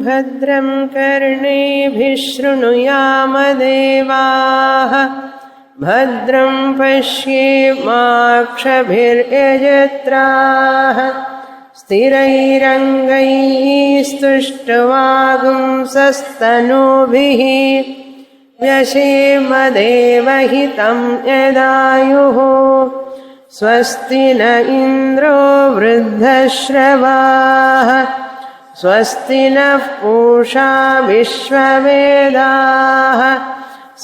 भद्रं कर्णेभिः शृणुयामदेवाः भद्रं पश्येमाक्षभिर्यजत्राः स्थिरैरङ्गैः स्तुष्ट्वागुंसस्तनूभिः व्यशेमदेवहितं यदायुः स्वस्ति न इन्द्रो वृद्धश्रवाः स्वस्ति नः पूषा विश्ववेदाः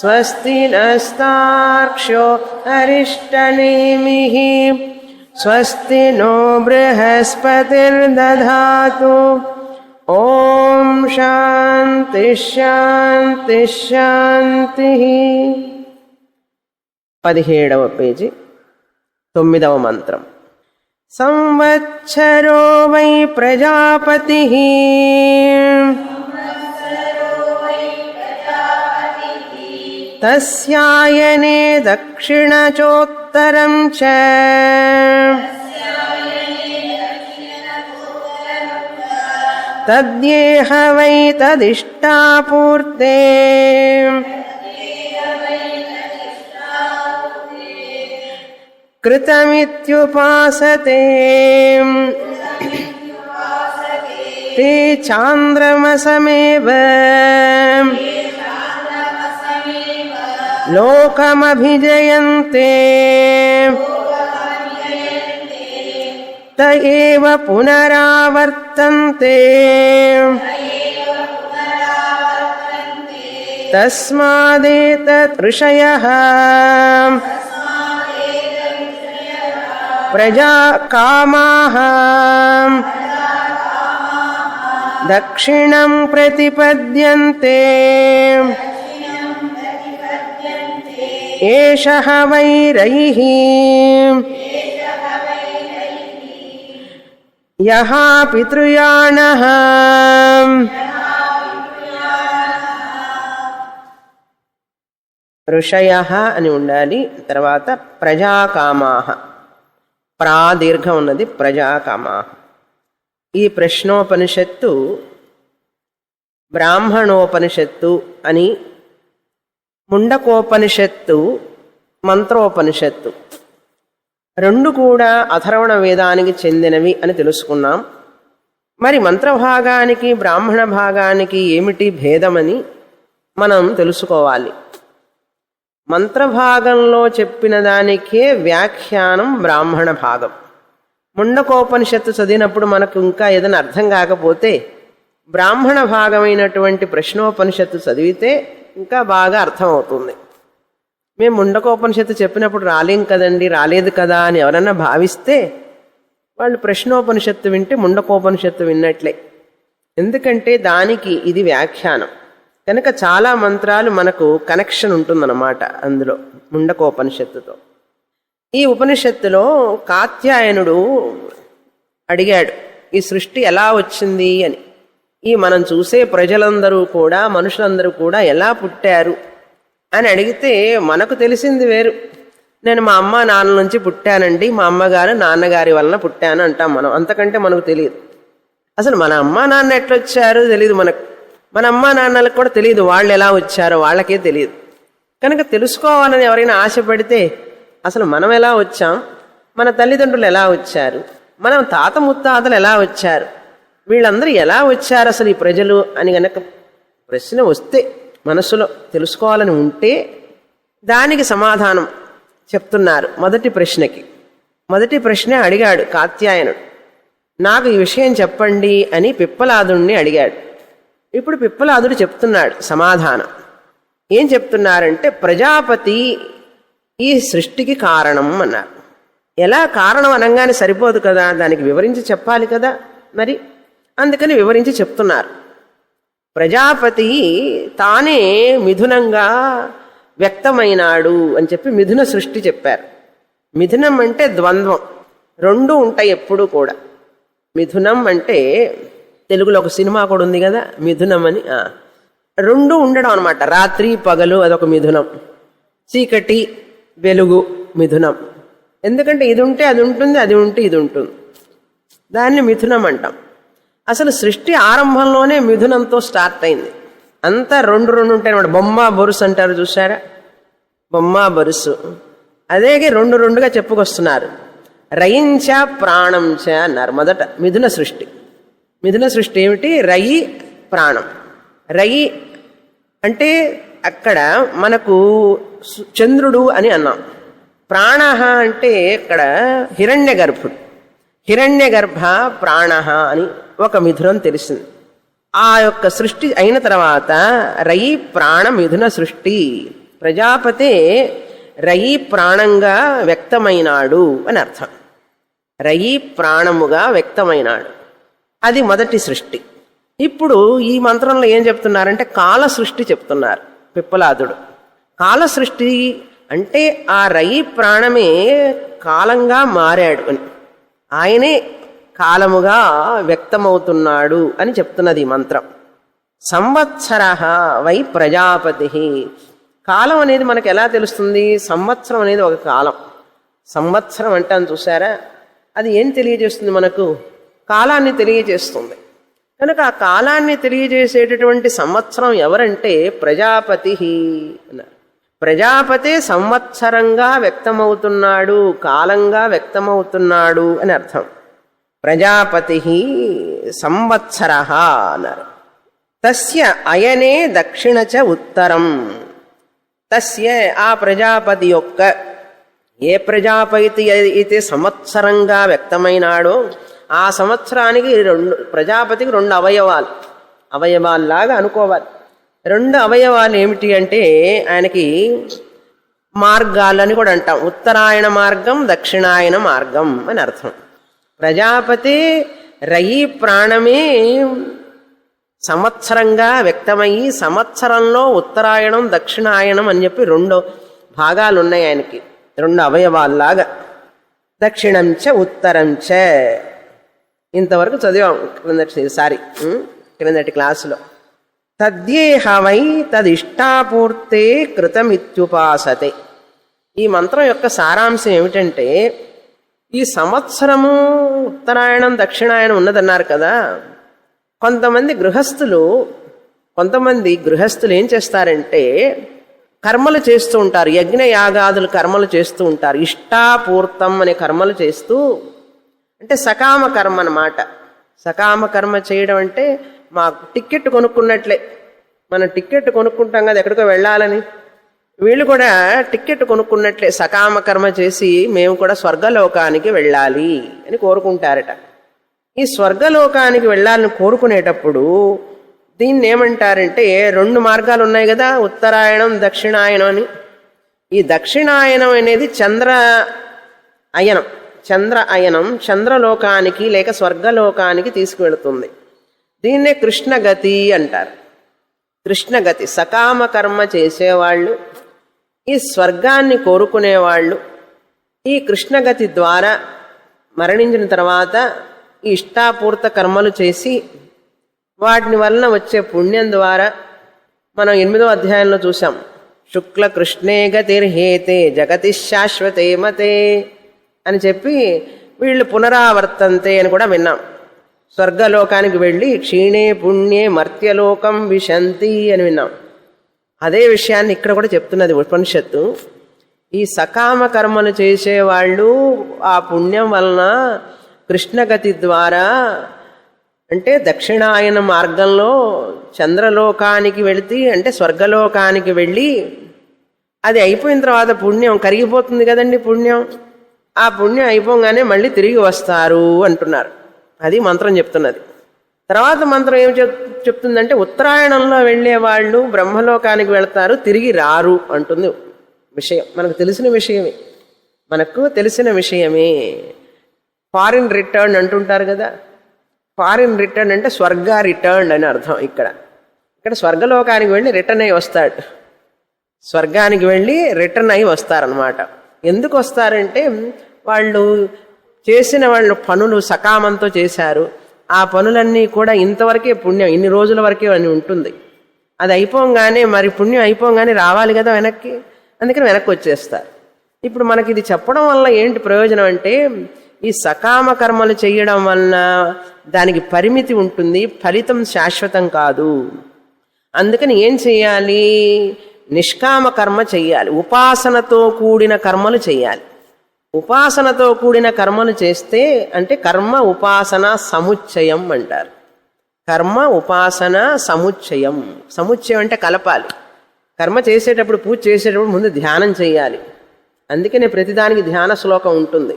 स्वस्ति नस्तार्क्ष्यो अरिष्टनेमिः स्वस्ति नो बृहस्पतिर्दधातु ॐ शान्ति शान्ति शान्तिः 17వ పేజీ 9వ మంత్రం సంవత్సరో వై ప్రజాపతిః తస్యాయనే దక్షిణచోత్తరం చ తద్యేహ వై తదిష్టాపూర్తే కృతమిత్యుపాసతే తే చాంద్రమసమేవ లోకమభిజయంతే त एव पुनरावर्तन्ते तस्मादेतत् ऋषयः प्रजा कामाः दक्षिणं प्रतिपद्यन्ते एषः वैरैः యః పితృయాణః ఋషయః అని ఉండాలి. తర్వాత ప్రజాకామాః ప్రాదీర్ఘం ఉన్నది ప్రజాకామాః. ఈ ప్రశ్నోపనిషత్తు బ్రాహ్మణోపనిషత్తు అని, ముండకోపనిషత్తు మంత్రోపనిషత్తు రెండు కూడా అథర్వణ వేదానికి చెందినవి అని తెలుసుకున్నాం. మరి మంత్రభాగానికి బ్రాహ్మణ భాగానికి ఏమిటి భేదమని మనం తెలుసుకోవాలి. మంత్రభాగంలో చెప్పిన దానికే వ్యాఖ్యానం బ్రాహ్మణ భాగం. ముండకోపనిషత్తు చదివినప్పుడు మనకు ఇంకా ఏదైనా అర్థం కాకపోతే బ్రాహ్మణ భాగమైనటువంటి ప్రశ్నోపనిషత్తు చదివితే ఇంకా బాగా అర్థమవుతుంది. మేము ముండకోపనిషత్తు చెప్పినప్పుడు రాలేం కదండి, రాలేదు కదా అని ఎవరన్నా భావిస్తే వాళ్ళు ప్రశ్నోపనిషత్తు వింటే ముండకోపనిషత్తు విన్నట్లే. ఎందుకంటే దానికి ఇది వ్యాఖ్యానం కనుక చాలా మంత్రాలు మనకు కనెక్షన్ ఉంటుందన్నమాట అందులో ముండకోపనిషత్తుతో. ఈ ఉపనిషత్తులో కాత్యాయనుడు అడిగాడు ఈ సృష్టి ఎలా వచ్చింది అని. ఈ మనం చూసే ప్రజలందరూ కూడా మనుషులందరూ కూడా ఎలా పుట్టారు అని అడిగితే మనకు తెలిసింది వేరు. నేను మా అమ్మ నాన్న నుంచి పుట్టానండి, మా అమ్మగారు నాన్నగారి వలన పుట్టాను అంటాం మనం. అంతకంటే మనకు తెలియదు. అసలు మన అమ్మ నాన్న ఎట్లొచ్చారో తెలియదు మనకు. మన అమ్మ నాన్నలకు కూడా తెలియదు వాళ్ళు ఎలా వచ్చారో, వాళ్ళకే తెలియదు. కనుక తెలుసుకోవాలని ఎవరైనా ఆశపడితే అసలు మనం ఎలా వచ్చాం, మన తల్లిదండ్రులు ఎలా వచ్చారు, మనం తాత ముత్తాతలు ఎలా వచ్చారు, వీళ్ళందరూ ఎలా వచ్చారు అసలు ఈ ప్రజలు అని గనక ప్రశ్న వస్తే మనసులో తెలుసుకోవాలని ఉంటే దానికి సమాధానం చెప్తున్నారు. మొదటి ప్రశ్నకి మొదటి ప్రశ్న అడిగాడు కాత్యాయనుడు, నాకు ఈ విషయం చెప్పండి అని పిప్పలాదుడిని అడిగాడు. ఇప్పుడు పిప్పలాదుడు చెప్తున్నాడు సమాధానం. ఏం చెప్తున్నారంటే ప్రజాపతి ఈ సృష్టికి కారణం అన్నారు. ఎలా కారణం అనగానే సరిపోదు కదా, దానికి వివరించి చెప్పాలి కదా. మరి అందుకని వివరించి చెప్తున్నారు. ప్రజాపతి తానే మిథునంగా వ్యక్తమైనాడు అని చెప్పి మిథున సృష్టి చెప్పారు. మిథునం అంటే ద్వంద్వం, రెండు ఉంటాయి ఎప్పుడూ కూడా. మిథునం అంటే తెలుగులో ఒక సినిమా కూడా ఉంది కదా మిథునం అని. రెండు ఉండడం అనమాట, రాత్రి పగలు అదొక మిథునం, చీకటి వెలుగు మిథునం. ఎందుకంటే ఇది ఉంటే అది ఉంటుంది, అది ఉంటే ఇది ఉంటుంది, దాన్ని మిథునం అంటాం. అసలు సృష్టి ఆరంభంలోనే మిథునంతో స్టార్ట్ అయింది. అంతా రెండు రెండు ఉంటాయి అన్నమాట. బొమ్మ బొరుసు అంటారు చూసారా, బొమ్మ బొరుసు. అదే రెండు రెండుగా చెప్పుకొస్తున్నారు. రయించ ప్రాణంచ అన్నారు. మొదట మిథున సృష్టి. మిథున సృష్టి ఏమిటి? రయి ప్రాణం. రయి అంటే అక్కడ మనకు చంద్రుడు అని అన్నాం. ప్రాణ అంటే ఇక్కడ హిరణ్య గర్భుడు. హిరణ్య గర్భ ప్రాణ అని ఒక మిథునం తెలిసింది. ఆ యొక్క సృష్టి అయిన తర్వాత రయి ప్రాణ మిథున సృష్టి. ప్రజాపతే రయి ప్రాణంగా వ్యక్తమైనాడు అని అర్థం. రయి ప్రాణముగా వ్యక్తమైనాడు. అది మొదటి సృష్టి. ఇప్పుడు ఈ మంత్రంలో ఏం చెప్తున్నారంటే కాల సృష్టి చెప్తున్నారు పిప్పలాదుడు. కాల సృష్టి అంటే ఆ రయి ప్రాణమే కాలంగా మారాడు అని, ఆయనే కాలముగా వ్యక్తమవుతున్నాడు అని చెప్తున్నది ఈ మంత్రం. సంవత్సర వై ప్రజాపతి. కాలం అనేది మనకు ఎలా తెలుస్తుంది? సంవత్సరం అనేది ఒక కాలం. సంవత్సరం అంటాను చూసారా, అది ఏం తెలియజేస్తుంది? మనకు కాలాన్ని తెలియజేస్తుంది. కనుక ఆ కాలాన్ని తెలియజేసేటటువంటి సంవత్సరం ఎవరంటే ప్రజాపతి అన్నారు. ప్రజాపతి సంవత్సరంగా వ్యక్తమవుతున్నాడు, కాలంగా వ్యక్తమవుతున్నాడు అని అర్థం. ప్రజాపతి సంవత్సర అన్నారు. తస్య అయనే దక్షిణ చ ఉత్తరం. తస్య ఆ ప్రజాపతి యొక్క, ఏ ప్రజాపతి అయితే సంవత్సరంగా వ్యక్తమైనాడో ఆ సంవత్సరానికి ప్రజాపతికి రెండు అవయవాలు, అవయవాల్లాగా అనుకోవాలి. రెండు అవయవాలు ఏమిటి అంటే ఆయనకి మార్గాలని కూడా అంటాం. ఉత్తరాయణ మార్గం, దక్షిణాయన మార్గం అని అర్థం. ప్రజాపతి రయి ప్రాణమే సంవత్సరంగా వ్యక్తమయ్యి సంవత్సరంలో ఉత్తరాయణం దక్షిణాయనం అని చెప్పి రెండు భాగాలు ఉన్నాయి ఆయనకి, రెండు అవయవాల్లాగా. దక్షిణంచ ఉత్తరంచ ఇంతవరకు చదివాం క్రిందటి క్లాసులో. తద్యేహ వై తదిష్టాపూర్తే కృతమిత్యుపాసతే. ఈ మంత్రం యొక్క సారాంశం ఏమిటంటే, ఈ సంవత్సరము ఉత్తరాయణం దక్షిణాయనం ఉన్నదన్నారు కదా. కొంతమంది గృహస్థులు ఏం చేస్తారంటే కర్మలు చేస్తూ ఉంటారు, యజ్ఞ యాగాదులు కర్మలు చేస్తూ ఉంటారు. ఇష్టాపూర్తం అనే కర్మలు చేస్తూ, అంటే సకామ కర్మ అన్నమాట. సకామ కర్మ చేయడం అంటే మాకు టిక్కెట్ కొనుక్కున్నట్లే. మనం టిక్కెట్ కొనుక్కుంటాం కదా ఎక్కడికో వెళ్ళాలని, వీళ్ళు కూడా టిక్కెట్ కొనుక్కున్నట్లే సకామ కర్మ చేసి మేము కూడా స్వర్గలోకానికి వెళ్ళాలి అని కోరుకుంటారట. ఈ స్వర్గలోకానికి వెళ్ళాలని కోరుకునేటప్పుడు దీన్ని ఏమంటారంటే, రెండు మార్గాలు ఉన్నాయి కదా, ఉత్తరాయణం దక్షిణాయనం అని. ఈ దక్షిణాయనం అనేది చంద్ర అయనం చంద్రలోకానికి లేక స్వర్గలోకానికి తీసుకువెళుతుంది. దీన్నే కృష్ణగతి అంటారు. కృష్ణగతి సకామ కర్మ చేసేవాళ్ళు, ఈ స్వర్గాన్ని కోరుకునేవాళ్ళు ఈ కృష్ణగతి ద్వారా మరణించిన తర్వాత ఈ ఇష్టాపూర్త కర్మలు చేసి వాటిని వలన వచ్చే పుణ్యం ద్వారా మనం 8వ అధ్యాయంలో చూసాం. శుక్ల కృష్ణే గతిర్హేతే జగతి శాశ్వతే మతే అని చెప్పి వీళ్ళు పునరావర్తంతే అని కూడా విన్నాం. స్వర్గలోకానికి వెళ్ళి క్షీణే పుణ్యే మర్త్యలోకం విశంతి అని విన్నాం. అదే విషయాన్ని ఇక్కడ కూడా చెప్తున్నది ఉపనిషత్తు. ఈ సకామ కర్మలు చేసేవాళ్ళు ఆ పుణ్యం వలన కృష్ణగతి ద్వారా, అంటే దక్షిణాయన మార్గంలో చంద్రలోకానికి వెళితే అంటే స్వర్గలోకానికి వెళ్ళి అది అయిపోయిన తర్వాత పుణ్యం కరిగిపోతుంది కదండి. పుణ్యం, ఆ పుణ్యం అయిపోగానే మళ్ళీ తిరిగి వస్తారు అంటున్నారు. అది మంత్రం చెప్తున్నది. తర్వాత మంత్రం ఏం చెప్తుందంటే, ఉత్తరాయణంలో వెళ్ళే వాళ్ళు బ్రహ్మలోకానికి వెళతారు, తిరిగి రారు అంటుంది విషయం. మనకు తెలిసిన విషయమే. ఫారిన్ రిటర్న్ అంటుంటారు కదా. ఫారిన్ రిటర్న్ అంటే స్వర్గ రిటర్న్ అని అర్థం. ఇక్కడ స్వర్గలోకానికి వెళ్ళి రిటర్న్ అయి వస్తాడు. స్వర్గానికి వెళ్ళి రిటర్న్ అయి వస్తారనమాట. ఎందుకు వస్తారంటే వాళ్ళు పనులు సకామంతో చేశారు. ఆ పనులన్నీ కూడా ఇంతవరకే పుణ్యం, ఇన్ని రోజుల వరకే అని ఉంటుంది. అది అయిపోగానే మరి పుణ్యం అయిపోగానే రావాలి కదా వెనక్కి, అందుకని వెనక్కి వచ్చేస్తారు. ఇప్పుడు మనకి ఇది చెప్పడం వల్ల ఏంటి ప్రయోజనం అంటే, ఈ సకామ కర్మలు చేయడం వలన దానికి పరిమితి ఉంటుంది, ఫలితం శాశ్వతం కాదు. అందుకని ఏం చెయ్యాలి? నిష్కామ కర్మ చెయ్యాలి, ఉపాసనతో కూడిన కర్మలు చెయ్యాలి. ఉపాసనతో కూడిన కర్మలు చేస్తే అంటే కర్మ ఉపాసన సముచ్చయం అంటారు. కర్మ ఉపాసన సముచ్చయం. సముచ్చయం అంటే కలపాలి. కర్మ చేసేటప్పుడు, పూజ చేసేటప్పుడు ముందు ధ్యానం చేయాలి. అందుకనే ప్రతిదానికి ధ్యాన శ్లోకం ఉంటుంది.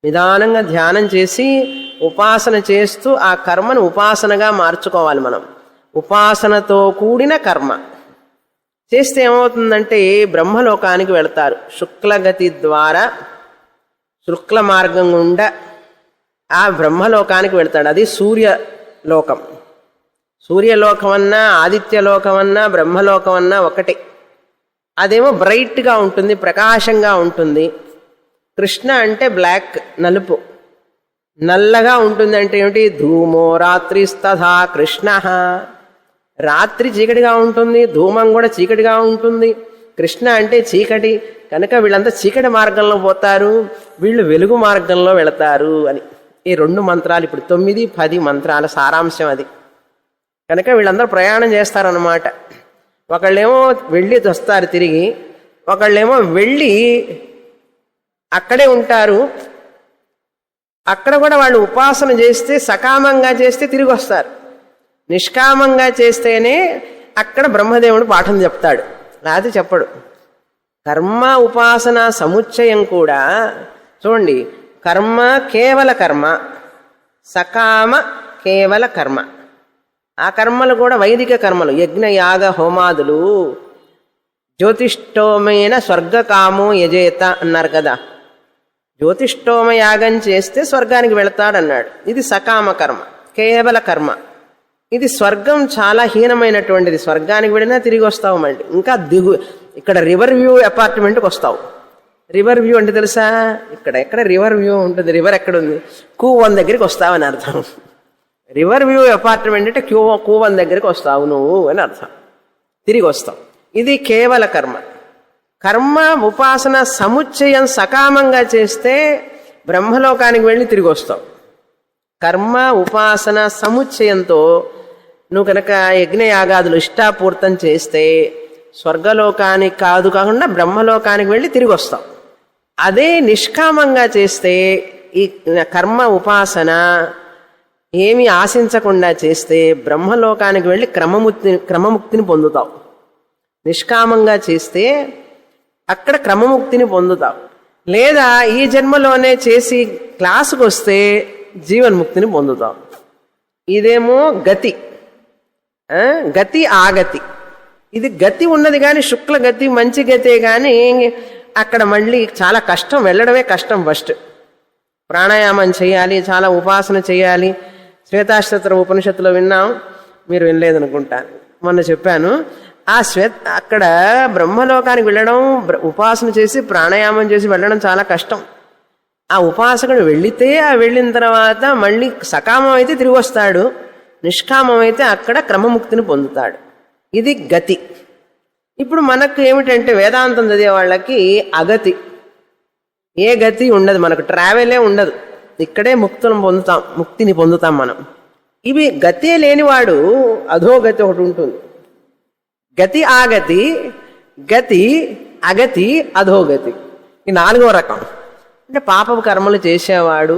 నిదానంగా ధ్యానం చేసి ఉపాసన చేస్తూ ఆ కర్మను ఉపాసనగా మార్చుకోవాలి. మనం ఉపాసనతో కూడిన కర్మ చేస్తే ఏమవుతుందంటే బ్రహ్మలోకానికి వెళతారు. శుక్లగతి ద్వారా, శుక్ల మార్గం గుండా ఆ బ్రహ్మలోకానికి వెళతాడు. అది సూర్యలోకం. సూర్యలోకం అన్నా, ఆదిత్యలోకం అన్నా, బ్రహ్మలోకం అన్నా ఒకటే. అదేమో బ్రైట్గా ఉంటుంది, ప్రకాశంగా ఉంటుంది. కృష్ణ అంటే బ్లాక్, నలుపు. నల్లగా ఉంటుంది అంటే ఏమిటి? ధూమో రాత్రిస్తథా కృష్ణ. రాత్రి చీకటిగా ఉంటుంది, ధూమం కూడా చీకటిగా ఉంటుంది. కృష్ణ అంటే చీకటి కనుక వీళ్ళంతా చీకటి మార్గంలో పోతారు, వీళ్ళు వెలుగు మార్గంలో వెళతారు అని. ఈ 2 మంత్రాలు ఇప్పుడు 9, 10 మంత్రాల సారాంశం అది. కనుక వీళ్ళందరూ ప్రయాణం చేస్తారన్నమాట. ఒకళ్ళేమో వెళ్ళి వస్తారు తిరిగి, ఒకళ్ళేమో వెళ్ళి అక్కడే ఉంటారు. అక్కడ కూడా వాళ్ళు ఉపాసన చేస్తే, సకామంగా చేస్తే తిరిగి వస్తారు. నిష్కామంగా చేస్తేనే అక్కడ బ్రహ్మదేవుడు పాఠం చెప్తాడు, లేకపోతే చెప్పడు. కర్మ ఉపాసన సముచ్చయం కూడా చూడండి. కర్మ కేవల కర్మ, సకామ కేవల కర్మ. ఆ కర్మలు కూడా వైదిక కర్మలు, యజ్ఞ యాగ హోమాదులు. జ్యోతిష్టోమైన స్వర్గకామో యజేత అన్నారు కదా. జ్యోతిష్టోమ యాగం చేస్తే స్వర్గానికి వెళతాడన్నాడు. ఇది సకామ కర్మ, కేవల కర్మ. ఇది స్వర్గం చాలా హీనమైనటువంటిది. స్వర్గానికి వెళ్ళినా తిరిగి వస్తావు మళ్ళీ. ఇంకా ఇక్కడ రివర్ వ్యూ అపార్ట్మెంట్కి వస్తావు. రివర్ వ్యూ అంటే తెలుసా? ఎక్కడ రివర్ వ్యూ ఉంటుంది? రివర్ ఎక్కడుంది? కూవన్ దగ్గరికి వస్తావని అర్థం. రివర్ వ్యూ అపార్ట్మెంట్ అంటే కూవన్ దగ్గరికి వస్తావు నువ్వు అని అర్థం. తిరిగి వస్తావు. ఇది కేవల కర్మ. కర్మ ఉపాసన సముచ్చయం సకామంగా చేస్తే బ్రహ్మలోకానికి వెళ్ళి తిరిగి వస్తావు. కర్మ ఉపాసన సముచ్చయంతో నువ్వు కనుక యజ్ఞయాగాదులు ఇష్టాపూర్తం చేస్తే స్వర్గలోకానికి కాకుండా బ్రహ్మలోకానికి వెళ్ళి తిరిగి వస్తావు. అదే నిష్కామంగా చేస్తే, ఈ కర్మ ఉపాసన ఏమి ఆశించకుండా చేస్తే బ్రహ్మలోకానికి వెళ్ళి క్రమముక్తిని పొందుతావు. నిష్కామంగా చేస్తే అక్కడ క్రమముక్తిని పొందుతావు. లేదా ఈ జన్మలోనే చేసి క్లాసుకు వస్తే జీవన్ముక్తిని పొందుతావు. ఇదేమో గతి, గతి ఆగతి. ఇది గతి ఉన్నది కానీ శుక్ల గతి, మంచి గతే కానీ అక్కడ మళ్ళీ చాలా కష్టం, వెళ్ళడమే కష్టం. ఫస్ట్ ప్రాణాయామం చేయాలి, చాలా ఉపాసన చేయాలి. శ్వేతాశ్వతర ఉపనిషత్తులో విన్నాం, మీరు వినలేదనుకుంటా, మొన్న చెప్పాను. అక్కడ బ్రహ్మలోకానికి వెళ్ళడం, ఉపాసన చేసి ప్రాణాయామం చేసి వెళ్ళడం చాలా కష్టం. ఆ ఉపాసకుడు వెళ్ళితే ఆ వెళ్ళిన తర్వాత మళ్ళీ సకామం అయితే తిరిగి వస్తాడు, నిష్కామం అయితే అక్కడ క్రమముక్తిని పొందుతాడు. ఇది గతి. ఇప్పుడు మనకు ఏమిటంటే వేదాంతం చదివే వాళ్ళకి అగతి, ఏ గతి ఉండదు, మనకు ట్రావెలే ఉండదు, ఇక్కడే ముక్తిని పొందుతాం మనం. ఇవి గతే లేనివాడు అధోగతి ఒకటి ఉంటుంది. గతి ఆగతి, గతి అగతి, అధోగతి. ఈ 4వ రకం. అంటే పాపపు కర్మలు చేసేవాడు,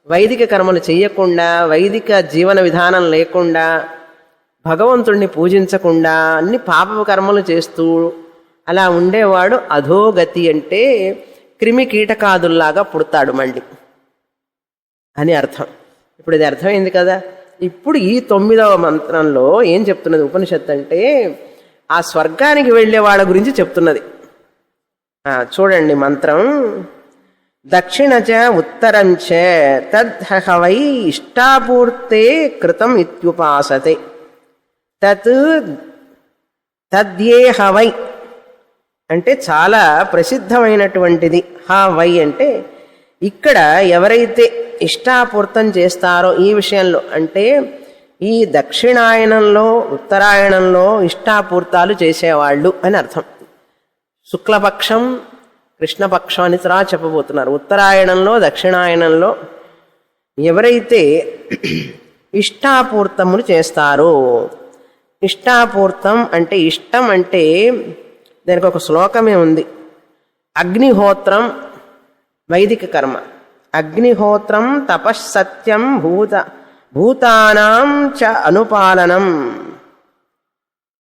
వైదిక కర్మలు చేయకుండా, వైదిక జీవన విధానం లేకుండా, భగవంతుడిని పూజించకుండా అన్ని పాపపు కర్మలు చేస్తూ అలా ఉండేవాడు అధోగతి. అంటే క్రిమి కీటకాదుల్లాగా పుడతాడు మళ్ళీ అని అర్థం. ఇప్పుడు ఇది అర్థమైంది కదా. ఇప్పుడు ఈ 9వ మంత్రంలో ఏం చెప్తున్నది ఉపనిషత్తు అంటే ఆ స్వర్గానికి వెళ్ళే వాళ్ళ గురించి చెప్తున్నది. చూడండి మంత్రం. దక్షిణచ ఉత్తరంచ తద్హవై ఇష్టాపూర్తే కృతం ఇత్యుపాసతే తద్యే హవై అంటే చాలా ప్రసిద్ధమైనటువంటిది. హవై అంటే ఇక్కడ ఎవరైతే ఇష్టాపూర్తం చేస్తారో ఈ విషయంలో, అంటే ఈ దక్షిణాయనంలో ఉత్తరాయణంలో ఇష్టాపూర్తాలు చేసేవాళ్ళు అని అర్థం. శుక్లపక్షం కృష్ణపక్షం అని తర్వాత చెప్పబోతున్నారు. ఉత్తరాయణంలో దక్షిణాయనంలో ఎవరైతే ఇష్టాపూర్తములు చేస్తారో, ఇష్టాపూర్తం అంటే ఇష్టం అంటే దానికి ఒక శ్లోకమే ఉంది. అగ్నిహోత్రం వైదిక కర్మ, అగ్నిహోత్రం తపస్సత్యం భూతానాం చ అనుపాలనం,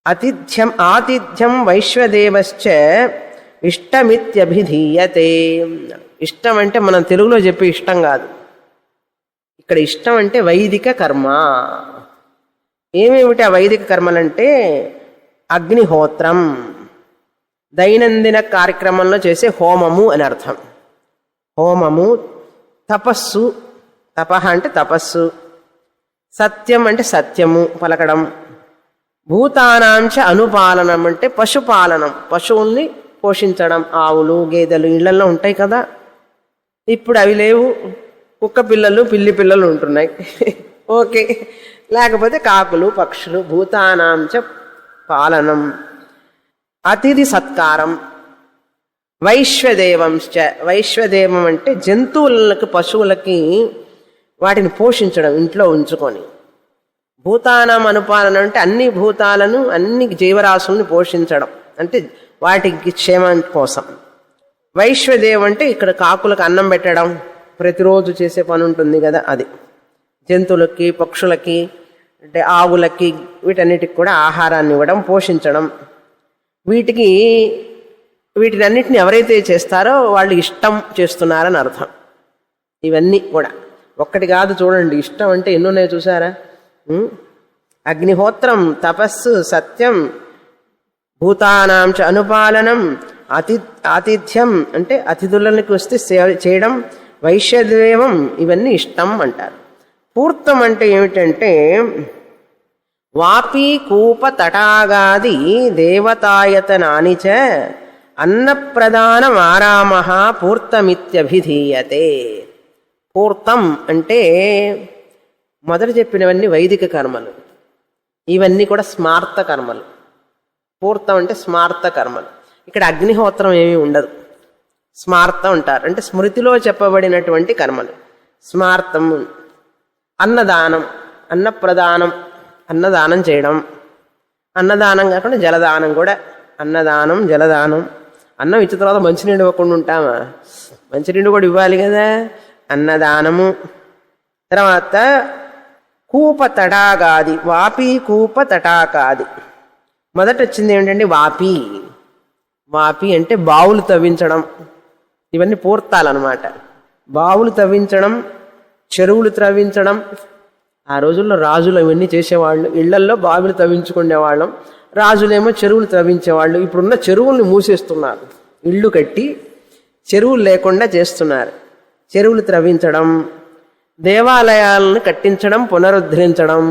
ఆతిథ్యం వైశ్వదేవశ్చ ఇష్టమిత్యభిధీయతే. ఇష్టం అంటే మనం తెలుగులో చెప్పే ఇష్టం కాదు, ఇక్కడ ఇష్టం అంటే వైదిక కర్మ. ఏమేమిటి ఆ వైదిక కర్మలంటే అగ్నిహోత్రం, దైనందిన కార్యక్రమంలో చేసే హోమము అని అర్థం. హోమము, తపస్సు, తపహ అంటే తపస్సు, సత్యం అంటే సత్యము పలకడం, భూతానాంచ అనుపాలనం అంటే పశుపాలనం, పశువుల్ని పోషించడం. ఆవులు గేదెలు ఇళ్లలో ఉంటాయి కదా, ఇప్పుడు అవి లేవు, కుక్క పిల్లలు పిల్లి పిల్లలు ఉంటున్నాయి. ఓకే, లేకపోతే కాకులు పక్షులు. భూతానాంచ పాలనం, అతిథి సత్కారం, వైశ్వదేవంశ్చ, వైశ్వదేవం అంటే జంతువులకు పశువులకి వాటిని పోషించడం, ఇంట్లో ఉంచుకొని. భూతానం అనుపాలన అంటే అన్ని భూతాలను అన్ని జీవరాశుల్ని పోషించడం, అంటే వాటికి క్షేమం కోసం. వైశ్వదేవం అంటే ఇక్కడ కాకులకు అన్నం పెట్టడం, ప్రతిరోజు చేసే పని ఉంటుంది కదా అది. జంతువులకి పక్షులకి అంటే ఆవులకి వీటన్నిటికి కూడా ఆహారాన్ని ఇవ్వడం, పోషించడం. వీటినన్నిటిని ఎవరైతే చేస్తారో వాళ్ళు ఇష్టం చేస్తున్నారని అర్థం. ఇవన్నీ కూడా ఒక్కటి కాదు, చూడండి, ఇష్టం అంటే ఎన్నున్నాయో చూసారా? అగ్నిహోత్రం, తపస్సు, సత్యం, భూతానాం చ అనుపాలనం, ఆతిథ్యం అంటే అతిథులకు వస్తే సేవ చేయడం, వైశ్వదేవం, ఇవన్నీ ఇష్టం అంటారు. పూర్తం అంటే ఏమిటంటే వాపీ కూప తటాగాది దేవతాయతనాని చ అన్నప్రదానమారామ పూర్తమిత్యభిధీయతే. పూర్తం అంటే మొదట చెప్పినవన్నీ వైదిక కర్మలు, ఇవన్నీ కూడా స్మార్త కర్మలు. పూర్తం అంటే స్మార్త కర్మలు. ఇక్కడ అగ్నిహోత్రం ఏమీ ఉండదు, స్మార్తం అంటారు, అంటే స్మృతిలో చెప్పబడినటువంటి కర్మలు. స్మార్తం, అన్నదానం, అన్నప్రదానం, అన్నదానం చేయడం. అన్నదానం కాకుండా జలదానం కూడా. అన్నదానం, జలదానం. అన్నం ఇచ్చిన తర్వాత మంచినీళ్ళు ఇవ్వకుండా ఉంటామా? మంచినీళ్ళు కూడా ఇవ్వాలి కదా. అన్నదానము. తర్వాత కూప తటాగాది, వాపి కూప తటాకాది. మొదట వచ్చింది ఏమిటంటే వాపి. వాపి అంటే బావులు తవ్వించడం, ఇవన్నీ పూర్తాలన్నమాట. బావులు తవ్వించడం, చెరువులు త్రవ్వించడం. ఆ రోజుల్లో రాజులు ఇవన్నీ చేసేవాళ్ళు. ఇళ్లల్లో బావులు తవ్వించుకునేవాళ్ళం, రాజులేమో చెరువులు త్రవ్వించేవాళ్ళు. ఇప్పుడున్న చెరువుల్ని మూసేస్తున్నారు, ఇళ్ళు కట్టి చెరువులు లేకుండా చేస్తున్నారు. చెరువులు త్రవ్వించడం, దేవాలయాలను కట్టించడం, పునరుద్ధరించడం,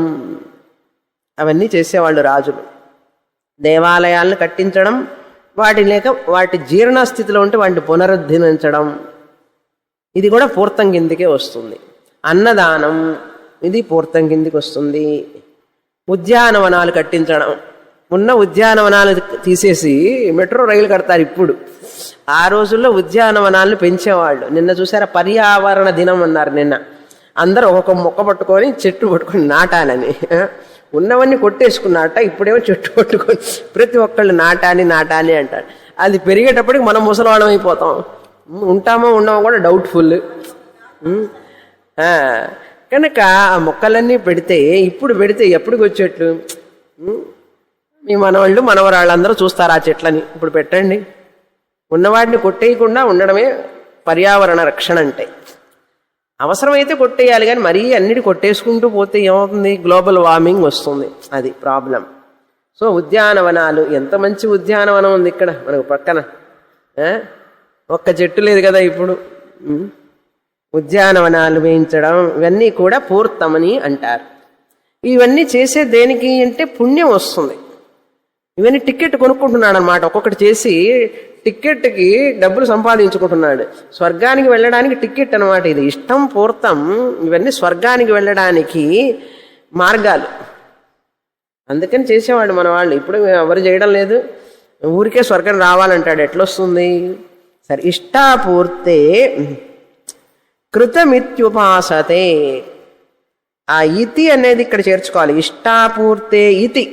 అవన్నీ చేసేవాళ్ళు రాజులు. దేవాలయాలను కట్టించడం, వాటి జీర్ణస్థితిలో ఉంటే వాటిని పునరుద్ధరించడం, ఇది కూడా పూర్తం కిందికే వస్తుంది. అన్నదానం, ఇది పూర్తం కిందికి వస్తుంది. ఉద్యానవనాలు కట్టించడం, ఉన్న ఉద్యానవనాలు తీసేసి మెట్రో రైలు కడతారు ఇప్పుడు. ఆ రోజుల్లో ఉద్యానవనాలను పెంచేవాళ్ళు. నిన్న చూసారా, పర్యావరణ దినం అన్నారు నిన్న. అందరూ ఒక్కొక్క మొక్క పట్టుకొని చెట్టు పట్టుకొని నాటాలని. ఉన్నవన్నీ కొట్టేసుకున్నట్ట, ఇప్పుడేమో చెట్టు పట్టుకొని ప్రతి ఒక్కళ్ళు నాటాలి అంటారు. అది పెరిగేటప్పటికి మనం ముసలివాళ్ళం అయిపోతాం. ఉంటామో ఉండమో కూడా డౌట్ఫుల్. కనుక ఆ మొక్కలన్నీ పెడితే, ఇప్పుడు పెడితే ఎప్పటికి వచ్చేట్లు? మీ మనవాళ్ళు మనవరాళ్ళందరూ చూస్తారు ఆ చెట్లని. ఇప్పుడు పెట్టండి. ఉన్నవాడిని కొట్టేయకుండా ఉండడమే పర్యావరణ రక్షణ అంటే. అవసరమైతే కొట్టేయాలి, కానీ మరీ అన్నిటి కొట్టేసుకుంటూ పోతే ఏమవుతుంది? గ్లోబల్ వార్మింగ్ వస్తుంది, అది ప్రాబ్లం. సో ఉద్యానవనాలు, ఎంత మంచి ఉద్యానవనం ఉంది ఇక్కడ మనకు పక్కన. ఒక్క చెట్టు లేదు కదా ఇప్పుడు. ఉద్యానవనాలు వేయించడం, ఇవన్నీ కూడా పూర్తమని అంటారు. ఇవన్నీ చేసే దేనికి అంటే పుణ్యం వస్తుంది. ఇవన్నీ టికెట్ కొనుక్కుంటున్నాడు అనమాట. ఒక్కొక్కటి చేసి టికెట్కి డబ్బులు సంపాదించుకుంటున్నాడు. స్వర్గానికి వెళ్ళడానికి టికెట్ అనమాట ఇది. ఇష్టం, పూర్తం, ఇవన్నీ స్వర్గానికి వెళ్ళడానికి మార్గాలు. అందుకని చేసేవాడు మన వాళ్ళు. ఇప్పుడు ఎవరు చేయడం లేదు. ఊరికే స్వర్గం రావాలంటాడు. ఎట్లొస్తుంది? సరే, ఇష్టాపూర్తే కృతమిత్యుపాసతే. ఆ ఇతి అనేది ఇక్కడ చేర్చుకోవాలి. ఇష్టాపూర్తే ఇతి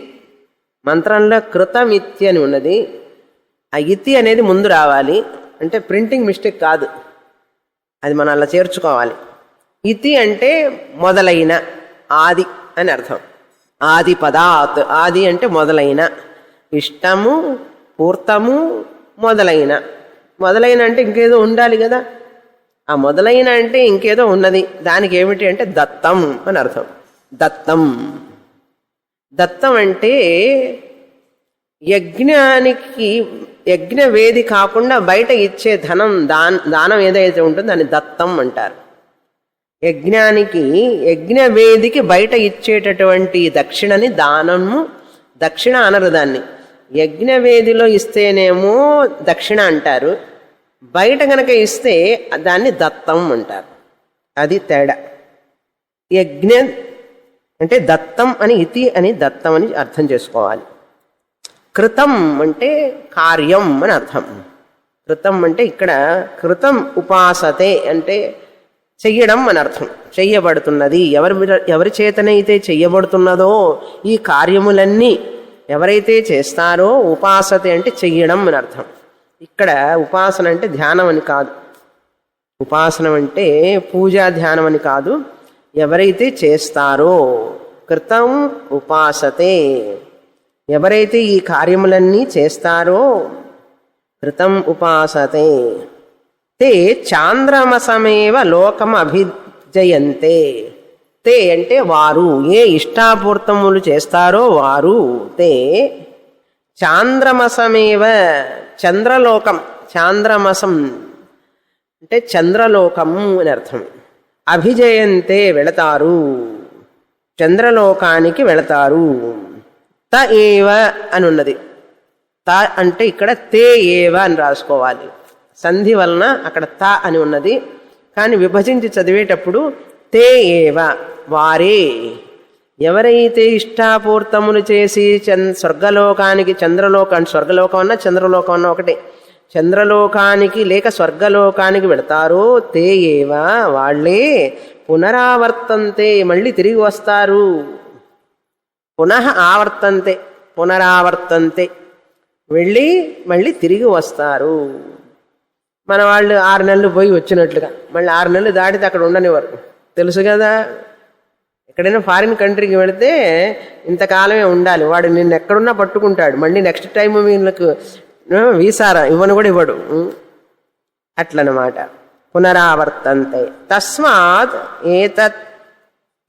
మంత్రంలో కృతమితి అని ఉన్నది. ఆ ఇతి అనేది ముందు రావాలి. అంటే ప్రింటింగ్ మిస్టేక్ కాదు, అది మనం అలా చేర్చుకోవాలి. ఇతి అంటే మొదలైన, ఆది అని అర్థం. ఆది పదాత్, ఆది అంటే మొదలైన, ఇష్టము పూర్తము మొదలైన. మొదలైన అంటే ఇంకేదో ఉండాలి కదా, ఆ మొదలైన అంటే ఇంకేదో ఉన్నది. దానికి ఏమిటి అంటే దత్తం అని అర్థం. దత్తం, దత్తం అంటే యజ్ఞానికి యజ్ఞవేది కాకుండా బయట ఇచ్చే ధనం, దానం ఏదైతే ఉంటుందో దాన్ని దత్తం అంటారు. యజ్ఞానికి యజ్ఞవేదికి బయట ఇచ్చేటటువంటి దక్షిణని దానము, దక్షిణ అనరు దాన్ని. యజ్ఞవేదిలో ఇస్తేనేమో దక్షిణ అంటారు, బయట గనక ఇస్తే దాన్ని దత్తం అంటారు. అది తేడా. యజ్ఞ అంటే దత్తం అని, ఇతి అని దత్తం అని అర్థం చేసుకోవాలి. కృతం అంటే కార్యం అని అర్థం. కృతం అంటే ఇక్కడ కృతం ఉపాసతే అంటే చెయ్యడం అని అర్థం. చెయ్యబడుతున్నది, ఎవరి చేతనైతే చెయ్యబడుతున్నదో ఈ కార్యములన్నీ ఎవరైతే చేస్తారో, ఉపాసతే అంటే చెయ్యడం అని అర్థం. ఇక్కడ ఉపాసన అంటే ధ్యానం అని కాదు, ఉపాసనం అంటే పూజా ధ్యానం అని కాదు. ఎవరైతే చేస్తారో, కృతం ఉపాసతే, ఎవరైతే ఈ కార్యములన్నీ చేస్తారో, కృతం ఉపాసతే తే చాంద్రమసమేవ లోకం అభిజయంతే. తే అంటే వారు, ఏ ఇష్టాపూర్తములు చేస్తారో వారు, తే చాంద్రమసమేవ, చంద్రలోకం, చాంద్రమసం అంటే చంద్రలోకము అని అర్థం. అభిజయంతే వెళతారు, చంద్రలోకానికి వెళతారు. త ఏవ అని ఉన్నది. త అంటే ఇక్కడ తే ఏవ అని రాసుకోవాలి. సంధి వలన అక్కడ త అని ఉన్నది, కానీ విభజించి చదివేటప్పుడు తే ఏవ, వారే, ఎవరైతే ఇష్టాపూర్తములు చేసి స్వర్గలోకానికి, స్వర్గలోకం అన్నా చంద్రలోకం అన్నా ఒకటే, చంద్రలోకానికి లేక స్వర్గలోకానికి వెళతారో, తే ఏవ వాళ్ళే, పునరావర్తంతే మళ్ళీ తిరిగి వస్తారు. పునః ఆవర్తంతే, పునరావర్తంతే వెళ్ళి మళ్ళీ తిరిగి వస్తారు. మన వాళ్ళు 6 నెలలు పోయి వచ్చినట్లుగా మళ్ళీ 6 నెలలు దాటితే అక్కడ ఉండనివారు, తెలుసు కదా. ఎక్కడైనా ఫారిన్ కంట్రీకి వెళితే ఇంతకాలమే ఉండాలి, వాడు నిన్ను ఎక్కడున్నా పట్టుకుంటాడు. మళ్ళీ నెక్స్ట్ టైం వీళ్ళకు వీసారా ఇవ్వను కూడా ఇవ్వడు. అట్లనమాట. పునరావర్తంతే. తస్మాత్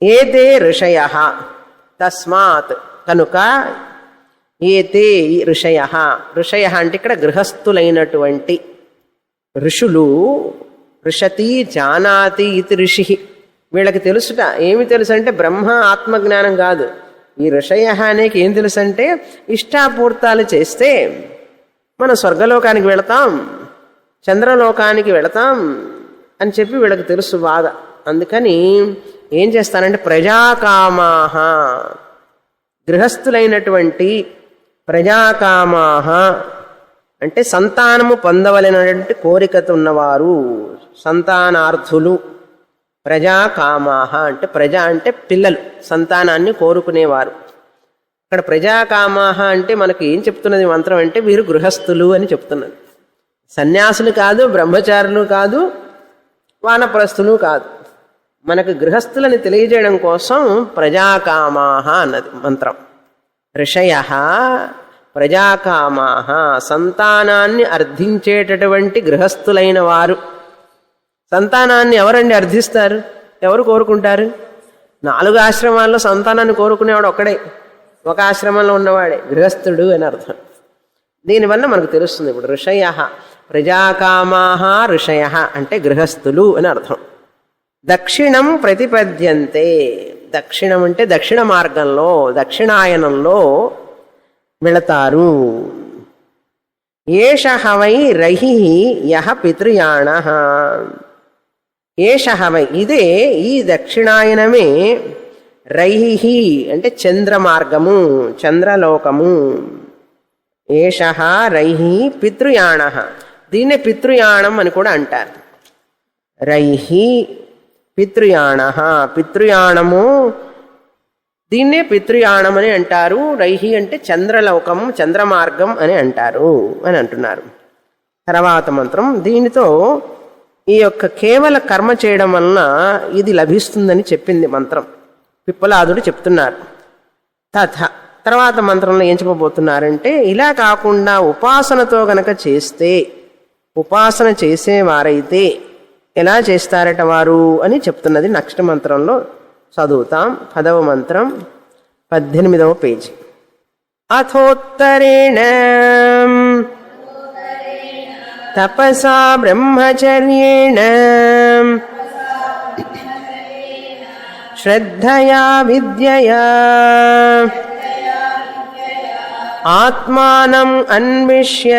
ఏతే ఋషయః, తస్మాత్ కనుక, ఏతే ఋషయః, ఋషయః అంటే ఇక్కడ గృహస్థులైనటువంటి ఋషులు. ఋషతి జానాతి ఇది ఋషి, వీళ్ళకి తెలుసుట. ఏమి తెలుసు అంటే బ్రహ్మ ఆత్మజ్ఞానం కాదు. ఈ ఋషయః అనేకి ఏం తెలుసు అంటే ఇష్టాపూర్తాలు చేస్తే మనం స్వర్గలోకానికి వెళతాం, చంద్రలోకానికి వెళతాం అని చెప్పి వీళ్ళకి తెలుసు బాగా. అందుకని ఏం చేస్తారంటే ప్రజాకామాహ, గృహస్థులైనటువంటి ప్రజాకామాహ అంటే సంతానము పొందవలెనటువంటి కోరికతో ఉన్నవారు, సంతానార్థులు. ప్రజాకామాహ అంటే ప్రజ అంటే పిల్లలు, సంతానాన్ని కోరుకునేవారు. ఇక్కడ ప్రజాకామాహ అంటే మనకు ఏం చెప్తున్నది మంత్రం అంటే వీరు గృహస్థులు అని చెప్తున్నది. సన్యాసులు కాదు, బ్రహ్మచారులు కాదు, వానప్రస్థులు కాదు. మనకు గృహస్థులని తెలియజేయడం కోసం ప్రజాకామాహ అన్నది మంత్రం. ఋషయః ప్రజాకామాహ, సంతానాన్ని అర్థించేటటువంటి గృహస్థులైన వారు. సంతానాన్ని ఎవరండి అర్థిస్తారు, ఎవరు కోరుకుంటారు? 4 ఆశ్రమాల్లో సంతానాన్ని కోరుకునేవాడు ఒక్కడే, ఒక ఆశ్రమంలో ఉన్నవాడే గృహస్థుడు అని అర్థం. దీనివల్ల మనకు తెలుస్తుంది ఇప్పుడు ఋషయః, ప్రజాకామాహ ఋషయః అంటే గృహస్థులు అని అర్థం. దక్షిణం ప్రతిపద్యంతే, దక్షిణం అంటే దక్షిణ మార్గంలో, దక్షిణాయనంలో వెళతారు. ఏషః వై రహి యః పితృయాణః, ఏషః వై ఇదే, ఈ దక్షిణాయనమే, రైహి అంటే చంద్ర మార్గము, చంద్రలోకము. ఏషః రైహి పితృయాణః, దీన్నే పితృయాణం అని కూడా అంటారు. రైహి పితృయాణ, పితృయాణము దీన్నే పితృయాణం అని అంటారు. రైహి అంటే చంద్రలోకం, చంద్రమార్గం అని అంటారు అని అంటున్నారు. తర్వాత మంత్రం, దీనితో ఈ యొక్క కేవల కర్మ చేయడం వలన ఇది లభిస్తుందని చెప్పింది మంత్రం. పిప్పలాదుడు చెప్తున్నారు. తర్వాత మంత్రంలో ఏం చెప్పబోతున్నారంటే, ఇలా కాకుండా ఉపాసనతో గనక చేస్తే, ఉపాసన చేసేవారైతే ఎలా చేస్తారట వారు అని చెప్తున్నది నెక్స్ట్ మంత్రంలో చదువుతాం. 10వ మంత్రం 18వ పేజీ. అథోత్తరేణ తపసా బ్రహ్మచర్యేణ శ్రద్ధయా విద్యయా ఆత్మానం అన్విష్య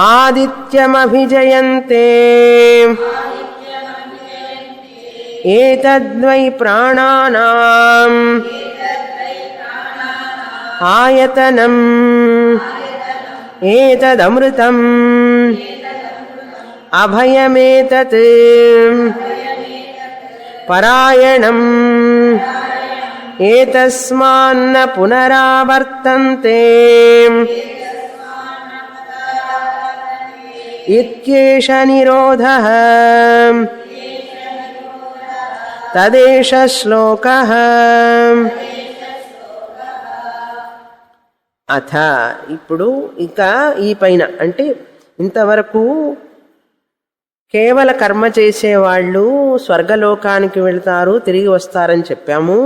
ఆదిత్యమభిజయంతే ఏతద్వై ప్రాణానాం ఆయతనం ఏతదమృతం అభయమేతత్ పరాయణం ఏతస్మాన్న పునరావర్తంతే ఇత్యేష నిరోధః తదేష శ్లోకః. అథ ఇప్పుడు ఇంకా ఈ పైన అంటే ఇంతవరకు కేవల కర్మ చేసేవాళ్ళు స్వర్గలోకానికి వెళ్తారు, తిరిగి వస్తారని చెప్పాము.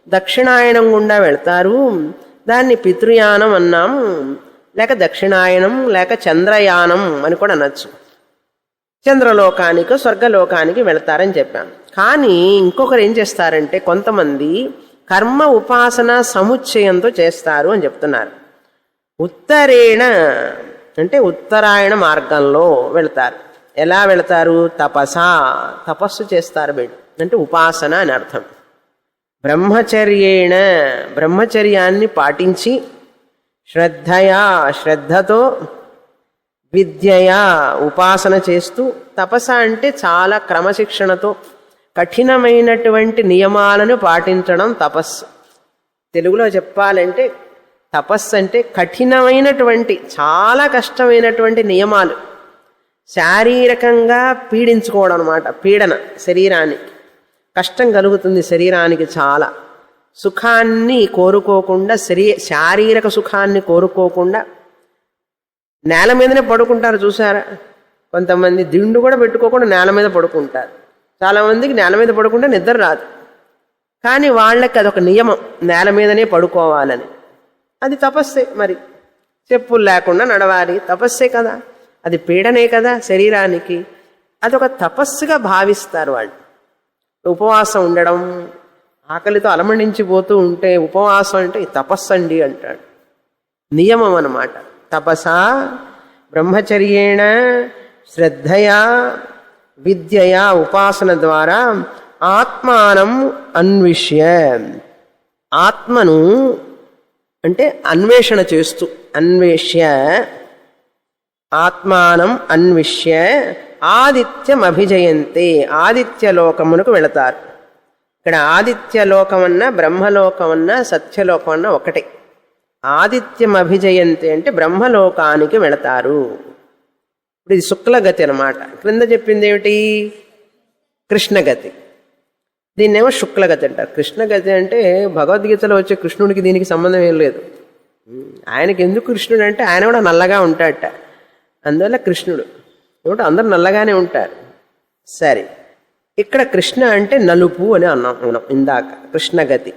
దక్షిణాయనం గుండా వెళ్తారు, దాన్ని పితృయానం అన్నాం, లేక దక్షిణాయనం లేక చంద్రయానం అని కూడా అనొచ్చు. చంద్రలోకానికి స్వర్గలోకానికి వెళతారని చెప్పాం. కానీ ఇంకొకరు ఏం చేస్తారంటే, కొంతమంది కర్మ ఉపాసన సముచ్చయంతో చేస్తారు అని చెప్తున్నారు. ఉత్తరేణ అంటే ఉత్తరాయణ మార్గంలో వెళతారు. ఎలా వెళతారు? తపసా, తపస్సు చేస్తారు వీళ్ళు, అంటే ఉపాసన అని అర్థం. బ్రహ్మచర్యేణ, బ్రహ్మచర్యాన్ని పాటించి, శ్రద్ధయా, శ్రద్ధతో, విద్యయా, ఉపాసన చేస్తూ, తపస అంటే చాలా క్రమశిక్షణతో కఠినమైనటువంటి నియమాలను పాటించడం తపస్సు. తెలుగులో చెప్పాలంటే తపస్సు అంటే కఠినమైనటువంటి చాలా కష్టమైనటువంటి నియమాలు, శారీరకంగా పీడించుకోవడం అన్నమాట. పీడన, శరీరానికి కష్టం కలుగుతుంది, శరీరానికి చాలా సుఖాన్ని కోరుకోకుండా, శారీరక సుఖాన్ని కోరుకోకుండా నేల మీదనే పడుకుంటారు. చూసారా, కొంతమంది దిండు కూడా పెట్టుకోకుండా నేల మీద పడుకుంటారు. చాలామందికి నేల మీద పడుకుంటే నిద్ర రాదు, కానీ వాళ్ళకి అదొక నియమం, నేల మీదనే పడుకోవాలని. అది తపస్సే. మరి చెప్పులు లేకుండా నడవాలి, తపస్సే కదా, అది పీడనే కదా శరీరానికి. అదొక తపస్సుగా భావిస్తారు వాళ్ళు. ఉపవాసం ఉండడం, ఆకలితో అలమణించిపోతూ ఉంటే ఉపవాసం అంటే తపస్సు అండి అంటాడు. నియమం అన్నమాట. తపసా బ్రహ్మచర్యేణ శ్రద్ధయా విద్యయా, ఉపాసన ద్వారా ఆత్మానం అన్విష్య, ఆత్మను అంటే అన్వేషణ చేస్తూ, అన్వేష్య ఆత్మానం అన్విష్య ఆదిత్యం అభిజయంతే, ఆదిత్యలోకమునకు వెళతారు. ఇక్కడ ఆదిత్యలోకమన్నా బ్రహ్మలోకమన్నా సత్యలోకమన్నా ఒకటే. ఆదిత్యం అభిజయంతే అంటే బ్రహ్మలోకానికి వెళతారు. ఇప్పుడు ఇది శుక్లగతి అనమాట. క్రింద చెప్పింది ఏమిటి? కృష్ణగతి. దీన్నేమో శుక్లగతి అంటారు. కృష్ణగతి అంటే భగవద్గీతలో వచ్చే కృష్ణుడికి దీనికి సంబంధం ఏం లేదు. ఆయనకి ఎందుకు కృష్ణుడు అంటే ఆయన కూడా నల్లగా ఉంటాడట, అందువల్ల కృష్ణుడు. ఏమిటో అందరూ నల్లగానే ఉంటారు. సరే, ఇక్కడ కృష్ణ అంటే నలుపు అని అన్నాం మనం ఇందాక, కృష్ణగతి.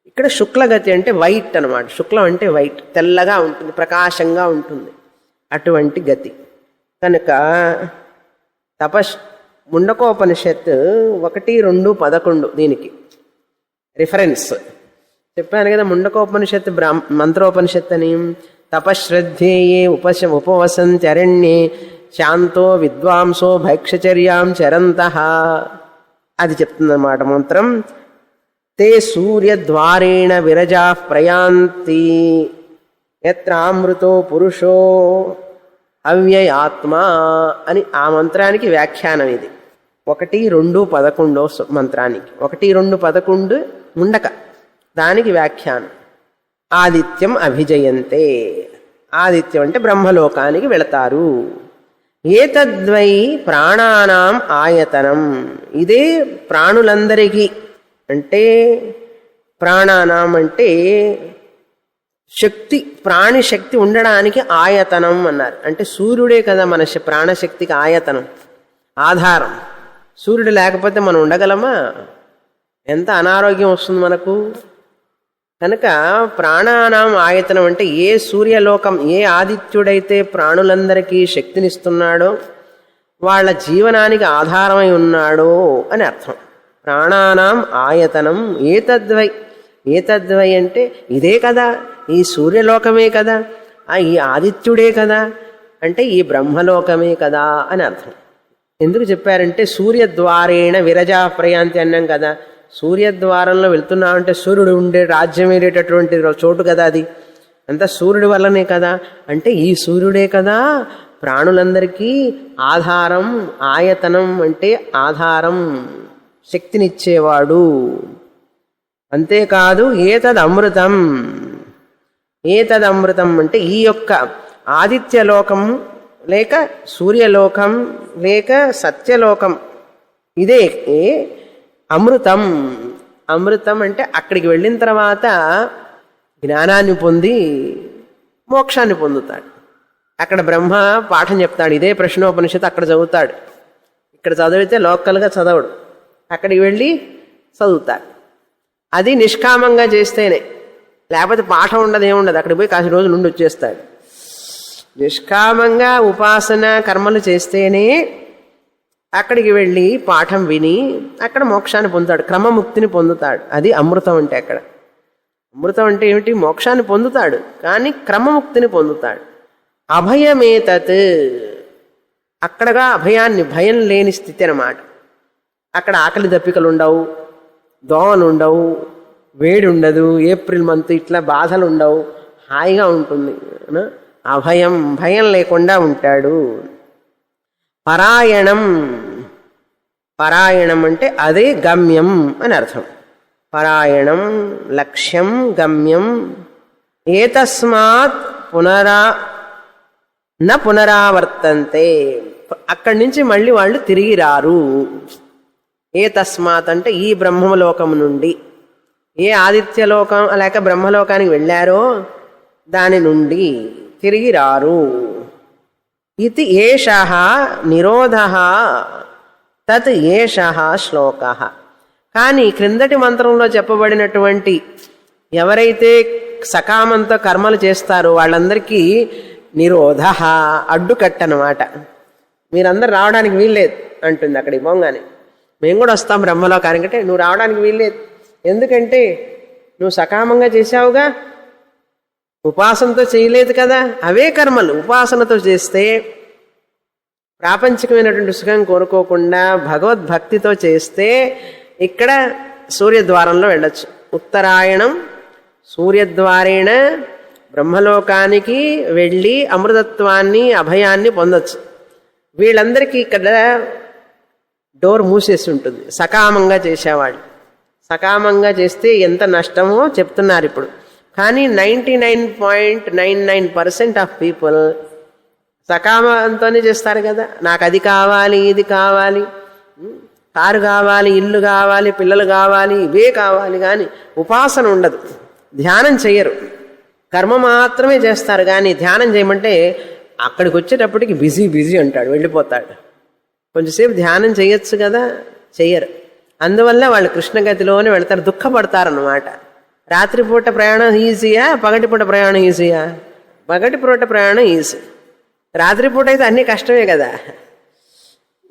ఇక్కడ శుక్లగతి అంటే వైట్ అనమాట. శుక్లం అంటే వైట్, తెల్లగా ఉంటుంది, ప్రకాశంగా ఉంటుంది, అటువంటి గతి. కనుక ముండకోపనిషత్తు 1, 2, 11 దీనికి రిఫరెన్స్ చెప్పాను కదా. ముండకోపనిషత్తు మంత్రోపనిషత్తు అని. తపశ్రద్ధేయే ఉపవసంత్యరణ్యే శాంతో విద్వాంసో భైక్షచర్యాం చరంతః, అది చెప్తుందన్నమాట మంత్రం. తే సూర్యద్వారేణ విరజా ప్రయాంతి యత్రామృతో పురుషో అవ్యయాత్మ అని ఆ మంత్రానికి వ్యాఖ్యానం ఇది. 1, 2, 11 మంత్రానికి 1, 2, 11 ముండక దానికి వ్యాఖ్యానం. ఆదిత్యం అభిజయంతే, ఆదిత్యం అంటే బ్రహ్మలోకానికి వెళతారు. ఏతద్వై ప్రాణానాం ఆయతనం, ఇదే ప్రాణులందరికీ, అంటే ప్రాణానాం అంటే శక్తి, ప్రాణిశక్తి ఉండడానికి ఆయతనం అన్నారు. అంటే సూర్యుడే కదా మన ప్రాణశక్తికి ఆయతనం, ఆధారం. సూర్యుడు లేకపోతే మనం ఉండగలమా? ఎంత అనారోగ్యం వస్తుంది మనకు. కనుక ప్రాణానాం ఆయతనం అంటే ఏ సూర్యలోకం, ఏ ఆదిత్యుడైతే ప్రాణులందరికీ శక్తినిస్తున్నాడో వాళ్ళ జీవనానికి ఆధారమై ఉన్నాడో అని అర్థం. ప్రాణానాం ఆయతనం ఏతద్వై, ఏతద్వై అంటే ఇదే కదా, ఈ సూర్యలోకమే కదా, ఈ ఆదిత్యుడే కదా, అంటే ఈ బ్రహ్మలోకమే కదా అని అర్థం. ఎందుకు చెప్పారంటే సూర్యద్వారేణ విరజా ప్రయాంతి అన్నాం కదా. సూర్యద్వారంలో వెళ్తున్నామంటే సూర్యుడు ఉండే రాజ్యం వెళ్ళేటటువంటి చోటు కదా అది, అంతా సూర్యుడి వల్లనే కదా. అంటే ఈ సూర్యుడే కదా ప్రాణులందరికీ ఆధారం. ఆయతనం అంటే ఆధారం, శక్తినిచ్చేవాడు. అంతేకాదు ఏతదమృతం, ఏతదమృతం అంటే ఈ యొక్క ఆదిత్యలోకం లేక సూర్యలోకం లేక సత్యలోకం ఇదే అమృతం. అమృతం అంటే అక్కడికి వెళ్ళిన తర్వాత జ్ఞానాన్ని పొంది మోక్షాన్ని పొందుతాడు. అక్కడ బ్రహ్మ పాఠం చెప్తాడు, ఇదే ప్రశ్నోపనిషత్తు అక్కడ చదువుతాడు. ఇక్కడ చదివితే లోకల్గా చదవడు, అక్కడికి వెళ్ళి చదువుతాడు. అది నిష్కామంగా చేస్తేనే, లేకపోతే పాఠం ఉండదు, ఏముండదు. అక్కడికి పోయి కాసి రోజులు నుండి వచ్చేస్తాడు. నిష్కామంగా ఉపాసన కర్మలు చేస్తేనే అక్కడికి వెళ్ళి పాఠం విని అక్కడ మోక్షాన్ని పొందుతాడు, క్రమముక్తిని పొందుతాడు. అది అమృతం అంటే. అక్కడ అమృతం అంటే ఏమిటి? మోక్షాన్ని పొందుతాడు కానీ క్రమముక్తిని పొందుతాడు. అభయమేతత్, అక్కడగా అభయాన్ని, భయం లేని స్థితి అన్నమాట. అక్కడ ఆకలి దప్పికలు ఉండవు, దోమలు ఉండవు, వేడి ఉండదు, ఏప్రిల్ మంత్ ఇట్లా బాధలు ఉండవు, హాయిగా ఉంటుంది. అభయం, భయం లేకుండా ఉంటాడు. పరాయణం, పరాయణం అంటే అదే గమ్యం అని అర్థం. పరాయణం లక్ష్యం, గమ్యం. ఏతస్మాత్ పునరావర్తంతే, అక్కడి నుంచి మళ్ళీ వాళ్ళు తిరిగి రారు. ఏతస్మాత్ అంటే ఈ బ్రహ్మలోకం నుండి, ఏ ఆదిత్యలోకం లేక బ్రహ్మలోకానికి వెళ్ళారో దాని నుండి తిరిగి రారు. ఇది ఏషః నిరోధః తత్ ఏషః శ్లోకః. కానీ క్రిందటి మంత్రంలో చెప్పబడినటువంటి ఎవరైతే సకామంతో కర్మలు చేస్తారో వాళ్ళందరికీ నిరోధః, అడ్డుకట్టనమాట. మీరందరూ రావడానికి వీల్లేదు అంటుంది అక్కడికి పోగానే. మేము కూడా వస్తాం బ్రహ్మలోకానికి అంటే నువ్వు రావడానికి వీల్లేదు. ఎందుకంటే నువ్వు సకామంగా చేశావుగా, ఉపాసనతో చేయలేదు కదా. అవే కర్మలు ఉపాసనతో చేస్తే, ప్రాపంచికమైనటువంటి సుఖం కోరుకోకుండా భగవద్భక్తితో చేస్తే ఇక్కడ సూర్యద్వారంలో వెళ్ళొచ్చు. ఉత్తరాయణం సూర్యద్వారేణ బ్రహ్మలోకానికి వెళ్ళి అమృతత్వాన్ని, అభయాన్ని పొందొచ్చు. వీళ్ళందరికీ ఇక్కడ డోర్ మూసేసి ఉంటుంది సకామంగా చేసేవాళ్ళు. సకామంగా చేస్తే ఎంత నష్టమో చెప్తున్నారు ఇప్పుడు. కానీ 99.99% ఆఫ్ పీపుల్ సకామంతోనే చేస్తారు కదా. నాకు అది కావాలి, ఇది కావాలి, కారు కావాలి, ఇల్లు కావాలి, పిల్లలు కావాలి, ఇవే కావాలి, కానీ ఉపాసన ఉండదు, ధ్యానం చెయ్యరు, కర్మ మాత్రమే చేస్తారు. కానీ ధ్యానం చేయమంటే అక్కడికి వచ్చేటప్పటికి బిజీ బిజీ అంటాడు, వెళ్ళిపోతాడు. కొంచెంసేపు ధ్యానం చేయొచ్చు కదా, చెయ్యరు. అందువల్ల వాళ్ళు కృష్ణగతిలోనే వెళ్తారు, దుఃఖపడతారన్నమాట. రాత్రిపూట ప్రయాణం ఈజీయా, పగటిపూట ప్రయాణం ఈజీయా? పగటిపూట ప్రయాణం ఈజీ, రాత్రిపూట అయితే అన్ని కష్టమే కదా.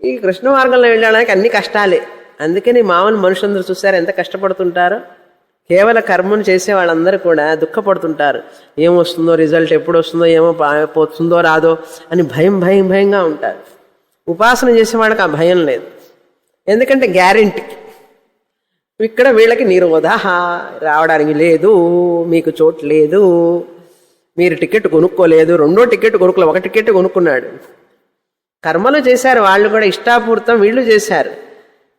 ఈ కృష్ణ మార్గంలో వెళ్ళడానికి అన్ని కష్టాలే. అందుకని మామూలు మనుషులందరూ చూసారు ఎంత కష్టపడుతుంటారో. కేవల కర్మను చేసే వాళ్ళందరూ కూడా దుఃఖపడుతుంటారు. ఏమొస్తుందో, రిజల్ట్ ఎప్పుడు వస్తుందో, ఏమో పోతుందో రాదో అని భయంగా ఉంటారు. ఉపాసన చేసేవాళ్ళకి ఆ భయం లేదు, ఎందుకంటే గ్యారెంటీ. ఇక్కడ వీళ్ళకి నిరోధ, రావడానికి లేదు, మీకు చోటు లేదు, మీరు టికెట్ కొనుక్కోలేదు, రెండో టికెట్ కొనుక్కోలేదు, ఒక టికెట్ కొనుక్కున్నాడు. కర్మలు చేశారు వాళ్ళు కూడా, ఇష్టాపూర్తం వీళ్ళు చేశారు,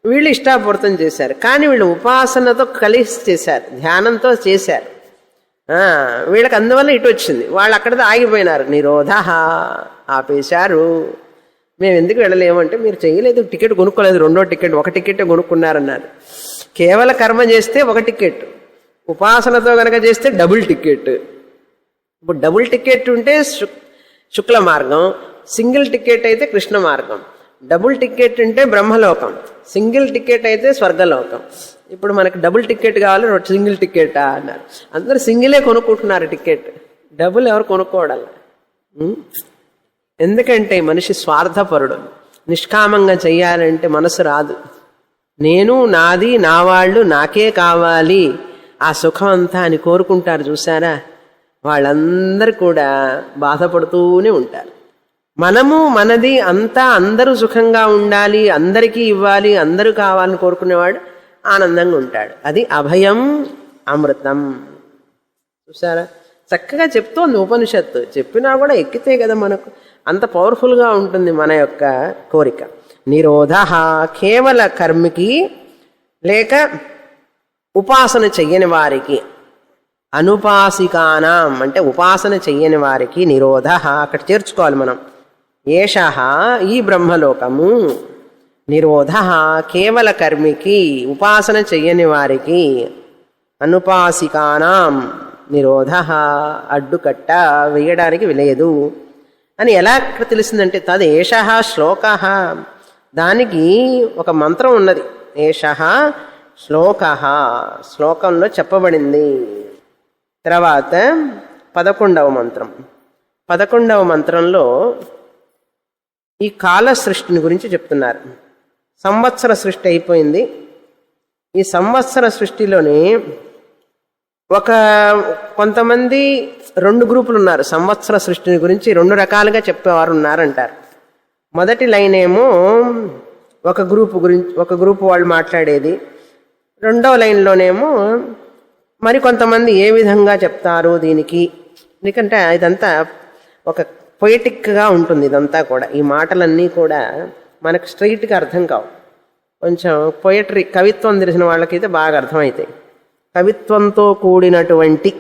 వీళ్ళు ఇష్టాపూర్తం చేశారు. కానీ వీళ్ళు ఉపాసనతో కలిసి చేశారు, ధ్యానంతో చేశారు. వీళ్ళకి అందువల్ల ఇటు వచ్చింది, వాళ్ళు అక్కడితో ఆగిపోయినారు. నిరోధ, ఆపేశారు. మేము ఎందుకు వెళ్ళలేమంటే మీరు చేయలేదు, టికెట్ కొనుక్కోలేదు, రెండో టికెట్, ఒక టికెట్ కొనుక్కున్నారన్నారు. కేవల కర్మ చేస్తే ఒక టికెట్, ఉపాసనతో కనుక చేస్తే డబుల్ టికెట్. ఇప్పుడు డబుల్ టికెట్ ఉంటే శుక్ల మార్గం, సింగిల్ టికెట్ అయితే కృష్ణ మార్గం. డబుల్ టికెట్ ఉంటే బ్రహ్మలోకం, సింగిల్ టికెట్ అయితే స్వర్గలోకం. ఇప్పుడు మనకి డబుల్ టికెట్ కావాలి, సింగిల్ టికెటా అన్నారు. అందరూ సింగిలే కొనుక్కుంటున్నారు టికెట్, డబుల్ ఎవరు కొనుక్కోవడాలి. ఎందుకంటే మనిషి స్వార్థపరుడు. నిష్కామంగా చెయ్యాలంటే మనసు రాదు. నేను, నాది, నా వాళ్ళు, నాకే కావాలి, ఆ సుఖం అంతా అని కోరుకుంటారు చూసారా, వాళ్ళందరూ కూడా బాధపడుతూనే ఉంటారు. మనము మనది అంతా అందరూ సుఖంగా ఉండాలి, అందరికీ ఇవ్వాలి, అందరూ కావాలని కోరుకునేవాడు ఆనందంగా ఉంటాడు. అది అభయం అమృతం. చూసారా, చక్కగా చెప్తోంది ఉపనిషత్తు. చెప్పినా కూడా ఎక్కితే కదా మనకు అంత పవర్ఫుల్గా ఉంటుంది మన యొక్క కోరిక. నిరోధ కేవల కర్మికి లేక ఉపాసన చెయ్యని వారికి, అనుపాసికానాం అంటే ఉపాసన చెయ్యని వారికి నిరోధ అక్కడ చేర్చుకోవాలి మనం. ఏష ఈ బ్రహ్మలోకము, నిరోధ కేవల కర్మికి, ఉపాసన చెయ్యని వారికి, అనుపాసికానాం నిరోధ అడ్డుకట్ట వేయడానికి లేదు అని ఎలా తెలిసిందంటే తదేష శ్లోక, దానికి ఒక మంత్రం ఉన్నది. ఏష శ్లోక, శ్లోకంలో చెప్పబడింది. తర్వాత 11వ మంత్రం. 11వ మంత్రంలో ఈ కాల సృష్టిని గురించి చెప్తున్నారు. సంవత్సర సృష్టి అయిపోయింది. ఈ సంవత్సర సృష్టిలోనే కొంతమంది 2 గ్రూపులు ఉన్నారు. సంవత్సర సృష్టిని గురించి 2 రకాలుగా చెప్పేవారు ఉన్నారంటారు. మొదటి లైన్ ఏమో ఒక గ్రూపు వాళ్ళు మాట్లాడేది. రెండవ లైన్లోనేమో మరికొంతమంది ఏ విధంగా చెప్తారు దీనికి. ఎందుకంటే ఇదంతా ఒక పొయిటిక్గా ఉంటుంది. ఇదంతా కూడా, ఈ మాటలన్నీ కూడా మనకు స్ట్రైట్గా అర్థం కావు. కొంచెం పొయట్రీ, కవిత్వం తెలిసిన వాళ్ళకైతే బాగా అర్థమవుతాయి. కవిత్వంతో కూడినటువంటి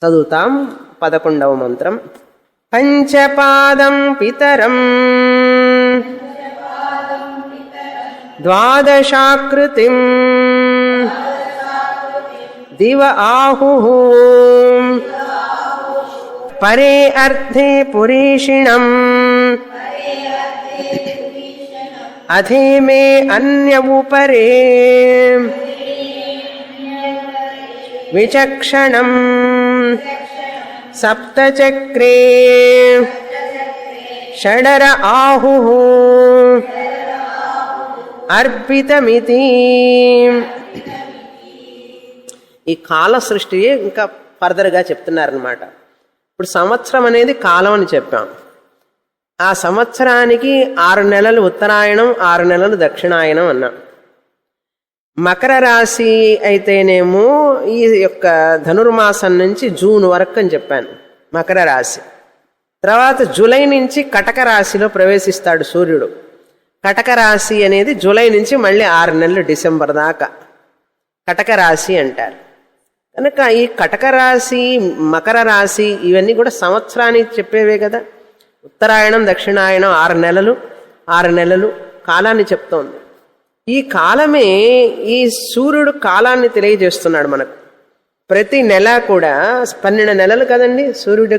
చదువుతాం. 11వ మంత్రం. పంచపాదం పితరం ద్వాదశాకృతిం దివ ఆహుః పరే అర్థే పురీషిణం అధేమే అన్యవుపరే విచక్షణం సప్తచక్రే షడర ఆహుః అర్పితమితి. ఈ కాల సృష్టి ఇంకా ఫర్దర్గా చెప్తున్నారనమాట. ఇప్పుడు సంవత్సరం అనేది కాలం అని చెప్పాం. ఆ సంవత్సరానికి 6 నెలలు ఉత్తరాయణం, 6 నెలలు దక్షిణాయనం అన్నాం. మకర రాశి అయితేనేమో ఈ యొక్క ధనుర్మాసం నుంచి జూన్ వరకు అని చెప్పాను, మకర రాశి. తర్వాత జూలై నుంచి కటక రాశిలో ప్రవేశిస్తాడు సూర్యుడు. కటక రాశి అనేది జూలై నుంచి మళ్ళీ 6 నెలలు డిసెంబర్ దాకా కటక రాశి అంటారు. కనుక ఈ కటక రాశి, మకర రాశి ఇవన్నీ కూడా సంవత్సరానికి చెప్పేవే కదా. ఉత్తరాయణం, దక్షిణాయనం 6 నెలలు, 6 నెలలు కాలాన్ని చెప్తోంది. ఈ కాలమే ఈ సూర్యుడు కాలాన్ని తెలియజేస్తున్నాడు మనకు. ప్రతి నెల కూడా 12 నెలలు కదండి సూర్యుడు.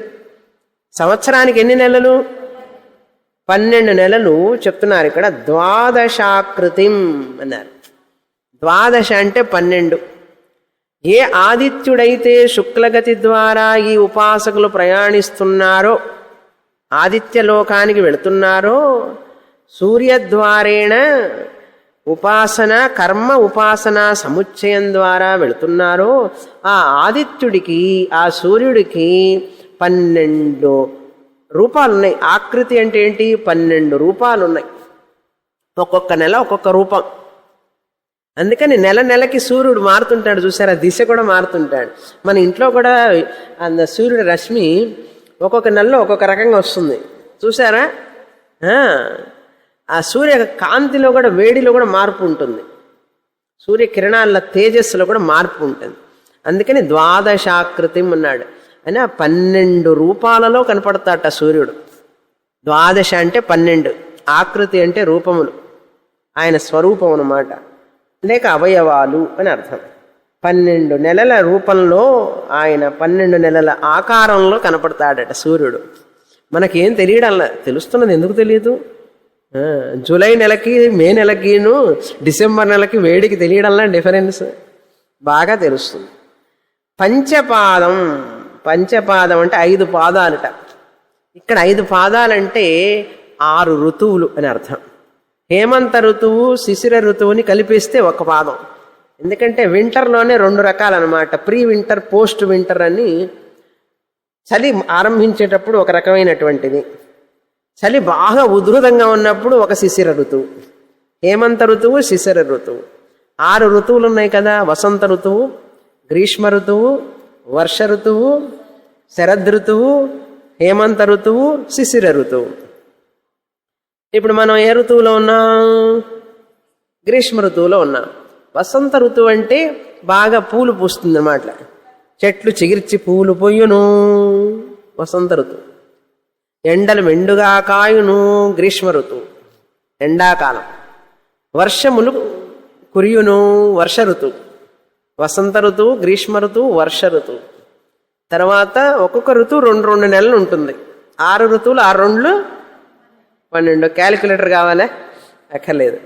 సంవత్సరానికి ఎన్ని నెలలు? 12 నెలలు చెప్తున్నారు ఇక్కడ. ద్వాదశాకృతిం అన్నారు. ద్వాదశ అంటే 12. ఏ ఆదిత్యుడైతే శుక్లగతి ద్వారా ఈ ఉపాసకులు ప్రయాణిస్తున్నారో, ఆదిత్యలోకానికి వెళుతున్నారో, సూర్యద్వారేణ ఉపాసన కర్మ ఉపాసన సముచ్చయం ద్వారా వెళుతున్నారో, ఆ ఆదిత్యుడికి, ఆ సూర్యుడికి 12 రూపాలు ఉన్నాయి. ఆకృతి అంటే ఏంటి? 12 రూపాలు ఉన్నాయి. ఒక్కొక్క నెల ఒక్కొక్క రూపం. అందుకని నెల నెలకి సూర్యుడు మారుతుంటాడు చూసారా, దిశ కూడా మారుతుంటాడు. మన ఇంట్లో కూడా సూర్యుడి రశ్మి ఒక్కొక్క నెలలో ఒక్కొక్క రకంగా వస్తుంది చూసారా. ఆ సూర్య కాంతిలో కూడా, వేడిలో కూడా మార్పు ఉంటుంది, సూర్యకిరణాల తేజస్సులో కూడా మార్పు ఉంటుంది. అందుకని ద్వాదశాకృతిం అన్నాడు. అని ఆ 12 రూపాలలో కనపడతాట సూర్యుడు. ద్వాదశ అంటే 12, ఆకృతి అంటే రూపములు, ఆయన స్వరూపం అన్నమాట, లేక అవయవాలు అని అర్థం. 12 నెలల రూపంలో ఆయన 12 నెలల ఆకారంలో కనపడతాడట సూర్యుడు. మనకేం తెలియడంలా, తెలుస్తున్నది ఎందుకు తెలియదు? జూలై నెలకి మే నెలకిను డిసెంబర్ నెలకి వేడికి తెలియడంలా డిఫరెన్స్ బాగా తెలుస్తుంది. పంచపాదం, పంచపాదం అంటే 5 పాదాలట. ఇక్కడ 5 పాదాలంటే 6 ఋతువులు అని అర్థం. హేమంత ఋతువు, శిశిర ఋతువుని కలిపేస్తే ఒక పాదం. ఎందుకంటే వింటర్లోనే 2 రకాలన్నమాట, ప్రీ వింటర్, పోస్ట్ వింటర్ అని. చలి ఆరంభించేటప్పుడు ఒక రకమైనటువంటిది, చలి బాగా ఉధృతంగా ఉన్నప్పుడు ఒక శిశిర ఋతువు, హేమంత ఋతువు, శిశిర ఋతువు. 6 ఋతువులు ఉన్నాయి కదా, వసంత ఋతువు, గ్రీష్మ ఋతువు, వర్ష ఋతువు, శరద్ ఋతువు, హేమంత ఋతువు, శిశిర ఋతువు. ఇప్పుడు మనం ఏ ఋతువులో ఉన్నాం? గ్రీష్మ ఋతువులో ఉన్నాం. వసంత ఋతువు అంటే బాగా పూలు పూస్తుంది అన్నమాట, చెట్లు చిగిర్చి పూలు పొయ్యును, వసంత ఋతువు. ఎండలు మెండుగా కాయును, గ్రీష్మ ఋతువు, ఎండాకాలం. వర్షములు కురియును, వర్ష ఋతువు. వసంత ఋతువు, గ్రీష్మ ఋతువు, వర్ష ఋతువు. తర్వాత ఒక్కొక్క ఋతువు 2 నెలలు ఉంటుంది. 6 ఋతువులు, 6 2 12. క్యాలిక్యులేటర్ కావాలా? అక్కర్లేదు.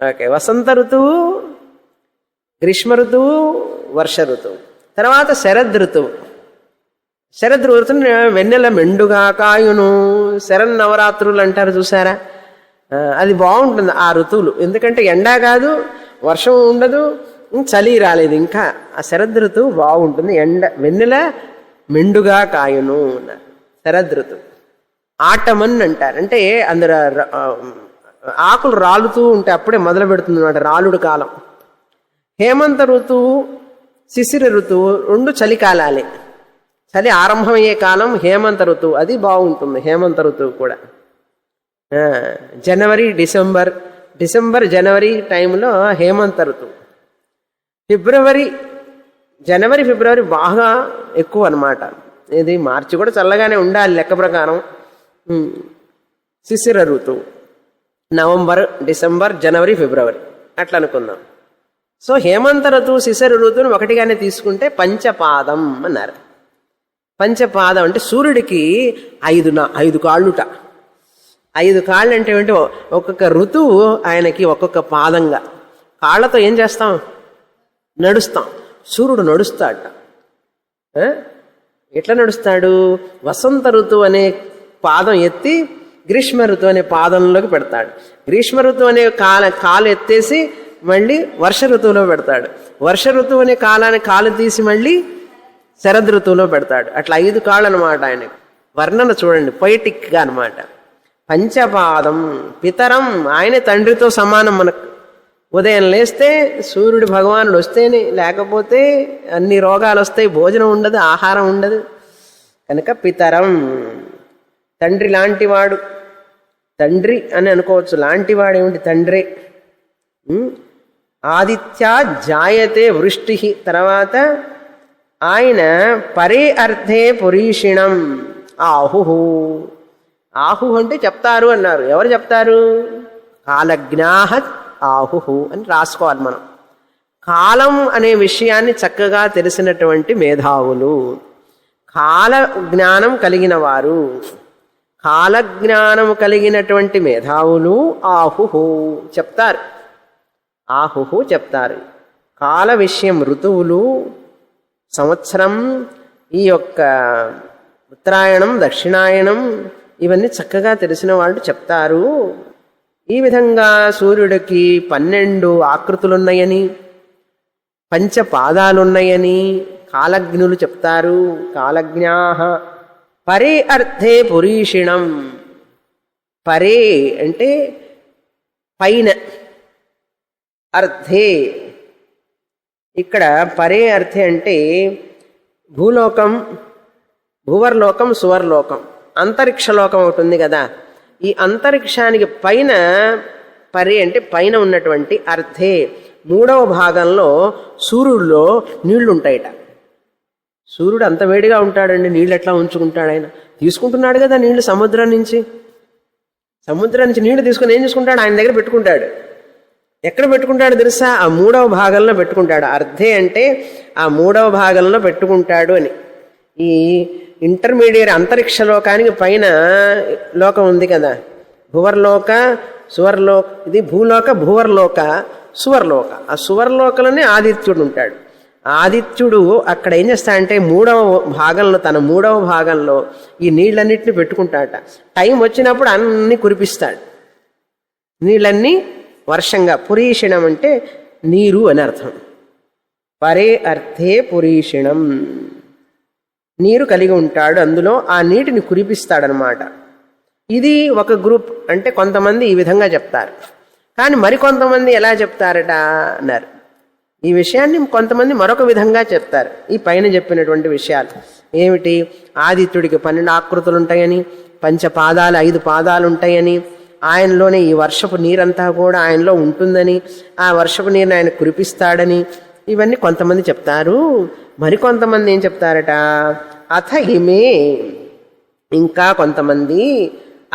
ఓకే, వసంత ఋతువు, గ్రీష్మ ఋతువు, వర్ష ఋతువు. తర్వాత శరద్ ఋతువు. శరద్ ఋతువుని వెన్నెల మెండుగా కాయును, శరన్నవరాత్రులు అంటారు చూసారా, అది బాగుంటుంది ఆ ఋతువులు. ఎందుకంటే ఎండా కాదు, వర్షం ఉండదు, చలి రాలేదు ఇంకా. ఆ శరద్ ఋతువు బాగుంటుంది, వెన్నెల మెండుగా కాయును, శరద్ ఋతువు. ఆటమన్ అంటారు, అంటే అందరు ఆకులు రాలుతూ ఉంటే అప్పుడే మొదలు పెడుతుంది అన్నమాట రాలుడు కాలం. హేమంత ఋతువు, శిశిర ఋతువు 2 చలికాలాలే. చలి ఆరంభమయ్యే కాలం హేమంత ఋతువు, అది బాగుంటుంది హేమంత ఋతువు కూడా. జనవరి, డిసెంబర్ జనవరి టైంలో హేమంత ఋతువు. జనవరి ఫిబ్రవరి బాగా ఎక్కువ అన్నమాట. ఇది మార్చి కూడా చల్లగానే ఉండాలి లెక్క ప్రకారం. శిశిర ఋతువు నవంబర్, డిసెంబర్, జనవరి, ఫిబ్రవరి అట్లా అనుకుందాం. సో హేమంత ఋతువు, శిశిర ఋతువుని ఒకటిగానే తీసుకుంటే పంచపాదం అన్నారు. పంచపాదం అంటే సూర్యుడికి 5 కాళ్ళుట. 5 కాళ్ళు అంటే ఏమిటి? ఒక్కొక్క ఋతువు ఆయనకి ఒక్కొక్క పాదంగా. కాళ్ళతో ఏం చేస్తాం? నడుస్తాం. సూర్యుడు నడుస్తాడట. ఎట్లా నడుస్తాడు? వసంత ఋతువు అనే పాదం ఎత్తి గ్రీష్మ ఋతువు అనే పాదంలోకి పెడతాడు. గ్రీష్మ ఋతువు అనే కాలు ఎత్తేసి మళ్ళీ వర్ష ఋతువులో పెడతాడు. వర్ష ఋతువు అనే కాలు తీసి మళ్ళీ శరద్ ఋతువులో పెడతాడు. అట్లా 5 కాళ్ళు అనమాట ఆయనకి. వర్ణన చూడండి, పొయిటిక్గా అనమాట. పంచపాదం పితరం, ఆయనే తండ్రితో సమానం మనకు. ఉదయం లేస్తే సూర్యుడు భగవానుడు వస్తేనే, లేకపోతే అన్ని రోగాలు వస్తాయి, భోజనం ఉండదు, ఆహారం ఉండదు. కనుక పితరం, తండ్రి లాంటివాడు. తండ్రి అని అనుకోవచ్చు, లాంటివాడు ఏమిటి? తండ్రే. ఆదిత్యా జాయతే వృష్టి. తర్వాత ఆయన పరే అర్థే పురీషిణం ఆహు. ఆహు అంటే చెప్తారు అన్నారు. ఎవరు చెప్తారు? కాలజ్ఞాహ ఆహు అని రాసుకోవాలి మనం. కాలం అనే విషయాన్ని చక్కగా తెలిసినటువంటి మేధావులు, కాల జ్ఞానం కలిగిన వారు, కాలజ్ఞానం కలిగినటువంటి మేధావులు ఆహుహు చెప్తారు. ఆహుహు చెప్తారు. కాల విషయం, ఋతువులు, సంవత్సరం, ఈ యొక్క ఉత్తరాయణం, దక్షిణాయనం, ఇవన్నీ చక్కగా తెలిసిన వాళ్ళు చెప్తారు. ఈ విధంగా సూర్యుడికి 12 ఆకృతులున్నాయని, పంచపాదాలున్నాయని కాలజ్ఞులు చెప్తారు. కాలజ్ఞాః పరే అర్థే పురీషిణం. పరే అంటే పైన, అర్థే. ఇక్కడ పరే అర్థే అంటే భూలోకం, భూవర్లోకం, సువర్లోకం, అంతరిక్షలోకం ఒకటి ఉంది కదా. ఈ అంతరిక్షానికి పైన పరే అంటే పైన ఉన్నటువంటి అర్థే 3వ భాగంలో సూర్యుడిలో నీళ్లుంటాయిట. సూర్యుడు అంత వేడిగా ఉంటాడండి, నీళ్ళు ఎట్లా ఉంచుకుంటాడు? ఆయన తీసుకుంటున్నాడు కదా నీళ్లు సముద్రం నుంచి. సముద్రం నుంచి నీళ్లు తీసుకుని ఏం చేసుకుంటాడు? ఆయన దగ్గర పెట్టుకుంటాడు. ఎక్కడ పెట్టుకుంటాడు తెలుసా? ఆ 3వ భాగంలో పెట్టుకుంటాడు. అర్థే అంటే ఆ 3వ భాగంలో పెట్టుకుంటాడు అని. ఈ ఇంటర్మీడియట్ అంతరిక్ష లోకానికి పైన లోకం ఉంది కదా, భువర్లోక, సువర్లోక. ఇది భూలోక, భూవర్లోక, సువర్లోక. ఆ సువర్లోకలోనే ఆదిత్యుడు ఉంటాడు. ఆదిత్యుడు అక్కడ ఏం చేస్తాడంటే 3వ భాగంలో, తన 3వ భాగంలో ఈ నీళ్ళన్నిటిని పెట్టుకుంటాడట. టైం వచ్చినప్పుడు అన్ని కురిపిస్తాడు. నీళ్ళన్నీ వర్షంగా. పురీషిణం అంటే నీరు అని అర్థం. పరే అర్థే పురీషిణం, నీరు కలిగి ఉంటాడు. అందులో ఆ నీటిని కురిపిస్తాడనమాట. ఇది ఒక గ్రూప్. అంటే కొంతమంది ఈ విధంగా చెప్తారు, కానీ మరికొంతమంది ఎలా చెప్తారట అన్నారు. ఈ విషయాన్ని కొంతమంది మరొక విధంగా చెప్తారు. ఈ పైన చెప్పినటువంటి విషయాలు ఏమిటి? ఆదిత్యుడికి 12 ఆకృతులు ఉంటాయని, 5 పాదాలు 5 పాదాలు ఉంటాయని, ఆయనలోనే ఈ వర్షపు నీరంతా కూడా ఆయనలో ఉంటుందని, ఆ వర్షపు నీరుని ఆయన కురిపిస్తాడని, ఇవన్నీ కొంతమంది చెప్తారు. మరికొంతమంది ఏం చెప్తారట? అథ ఇమే, ఇంకా కొంతమంది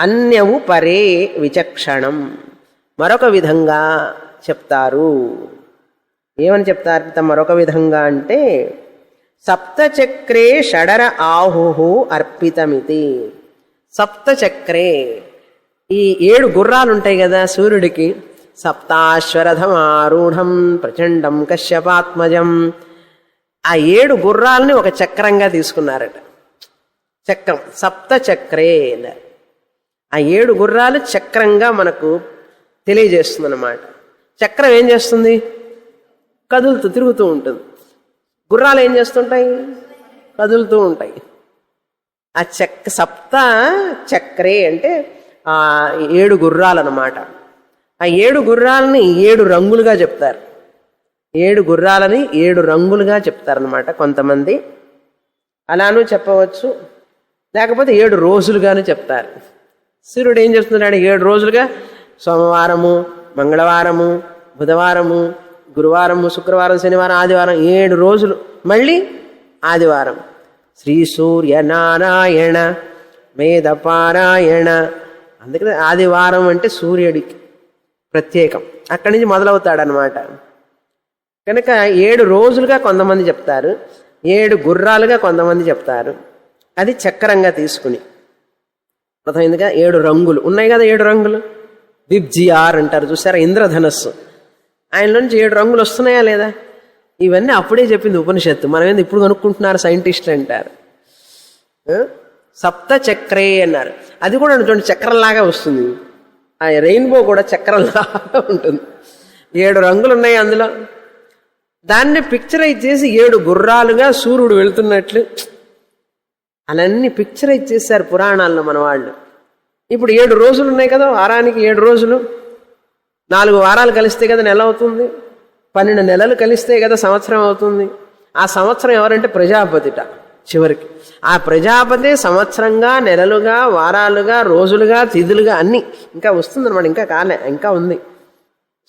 అన్యవు పరే విచక్షణం, మరొక విధంగా చెప్తారు. ఏమని చెప్తారు మరొక విధంగా అంటే, సప్తచక్రే షడర ఆహు అర్పితమితి. సప్తచక్రే, ఈ 7 గుర్రాలు ఉంటాయి కదా సూర్యుడికి. సప్తాశ్వరథమారూఢం ప్రచండం కశ్యపాత్మజం. ఆ 7 గుర్రాలని ఒక చక్రంగా తీసుకున్నారట. చక్రం సప్తచక్రే. ఆ 7 గుర్రాలు చక్రంగా మనకు తెలియజేస్తుంది అన్నమాట. చక్రం ఏం చేస్తుంది? కదులుతూ తిరుగుతూ ఉంటుంది. గుర్రాలు ఏం చేస్తుంటాయి? కదులుతూ ఉంటాయి. ఆ సప్త చక్రే అంటే ఆ 7 గుర్రాలు అన్నమాట. ఆ 7 గుర్రాలని 7 రంగులుగా చెప్తారు. 7 గుర్రాలని 7 రంగులుగా చెప్తారనమాట కొంతమంది. అలానూ చెప్పవచ్చు, లేకపోతే 7 రోజులుగాను చెప్తారు. సూర్యుడు ఏం చేస్తున్నాడు? 7 రోజులుగా సోమవారము, మంగళవారము, బుధవారము, గురువారము, శుక్రవారం, శనివారం, ఆదివారం 7 రోజులు. మళ్ళీ ఆదివారం శ్రీ సూర్యనారాయణ వేదపారాయణ. అందుకని ఆదివారం అంటే సూర్యుడికి ప్రత్యేకం. అక్కడి నుంచి మొదలవుతాడనమాట. కనుక 7 రోజులుగా కొంతమంది చెప్తారు, 7 గుర్రాలుగా కొంతమంది చెప్తారు. అది చక్రంగా తీసుకుని అర్థమైందిగా. 7 రంగులు ఉన్నాయి కదా, 7 రంగులు. విబ్జిఆర్ అంటారు చూసారా, ఇంద్రధనస్సు. ఆయనలో నుంచి 7 రంగులు వస్తున్నాయా లేదా? ఇవన్నీ అప్పుడే చెప్పింది ఉపనిషత్తు. మనం ఏంది ఇప్పుడు కనుక్కుంటున్నారు సైంటిస్టులు అంటారు. సప్త చక్రే అన్నారు. అది కూడా చూడండి చక్రంలాగా వస్తుంది. ఆ రెయిన్బో కూడా చక్రంలాగా ఉంటుంది. 7 రంగులు ఉన్నాయి అందులో. దాన్ని పిక్చరైజ్ చేసి 7 గుర్రాలుగా సూర్యుడు వెళుతున్నట్లు అలాన్ని పిక్చరైజ్ చేశారు పురాణాల్లో మన వాళ్ళు. ఇప్పుడు 7 రోజులు ఉన్నాయి కదా, వారానికి 7 రోజులు. 4 వారాలు కలిస్తే కదా నెల అవుతుంది. 12 నెలలు కలిస్తే కదా సంవత్సరం అవుతుంది. ఆ సంవత్సరం ఎవరంటే ప్రజాపతిట. చివరికి ఆ ప్రజాపతి సంవత్సరంగా, నెలలుగా, వారాలుగా, రోజులుగా, తిథులుగా అన్నీ ఇంకా వస్తుందన్నమాట. ఇంకా కాలే, ఇంకా ఉంది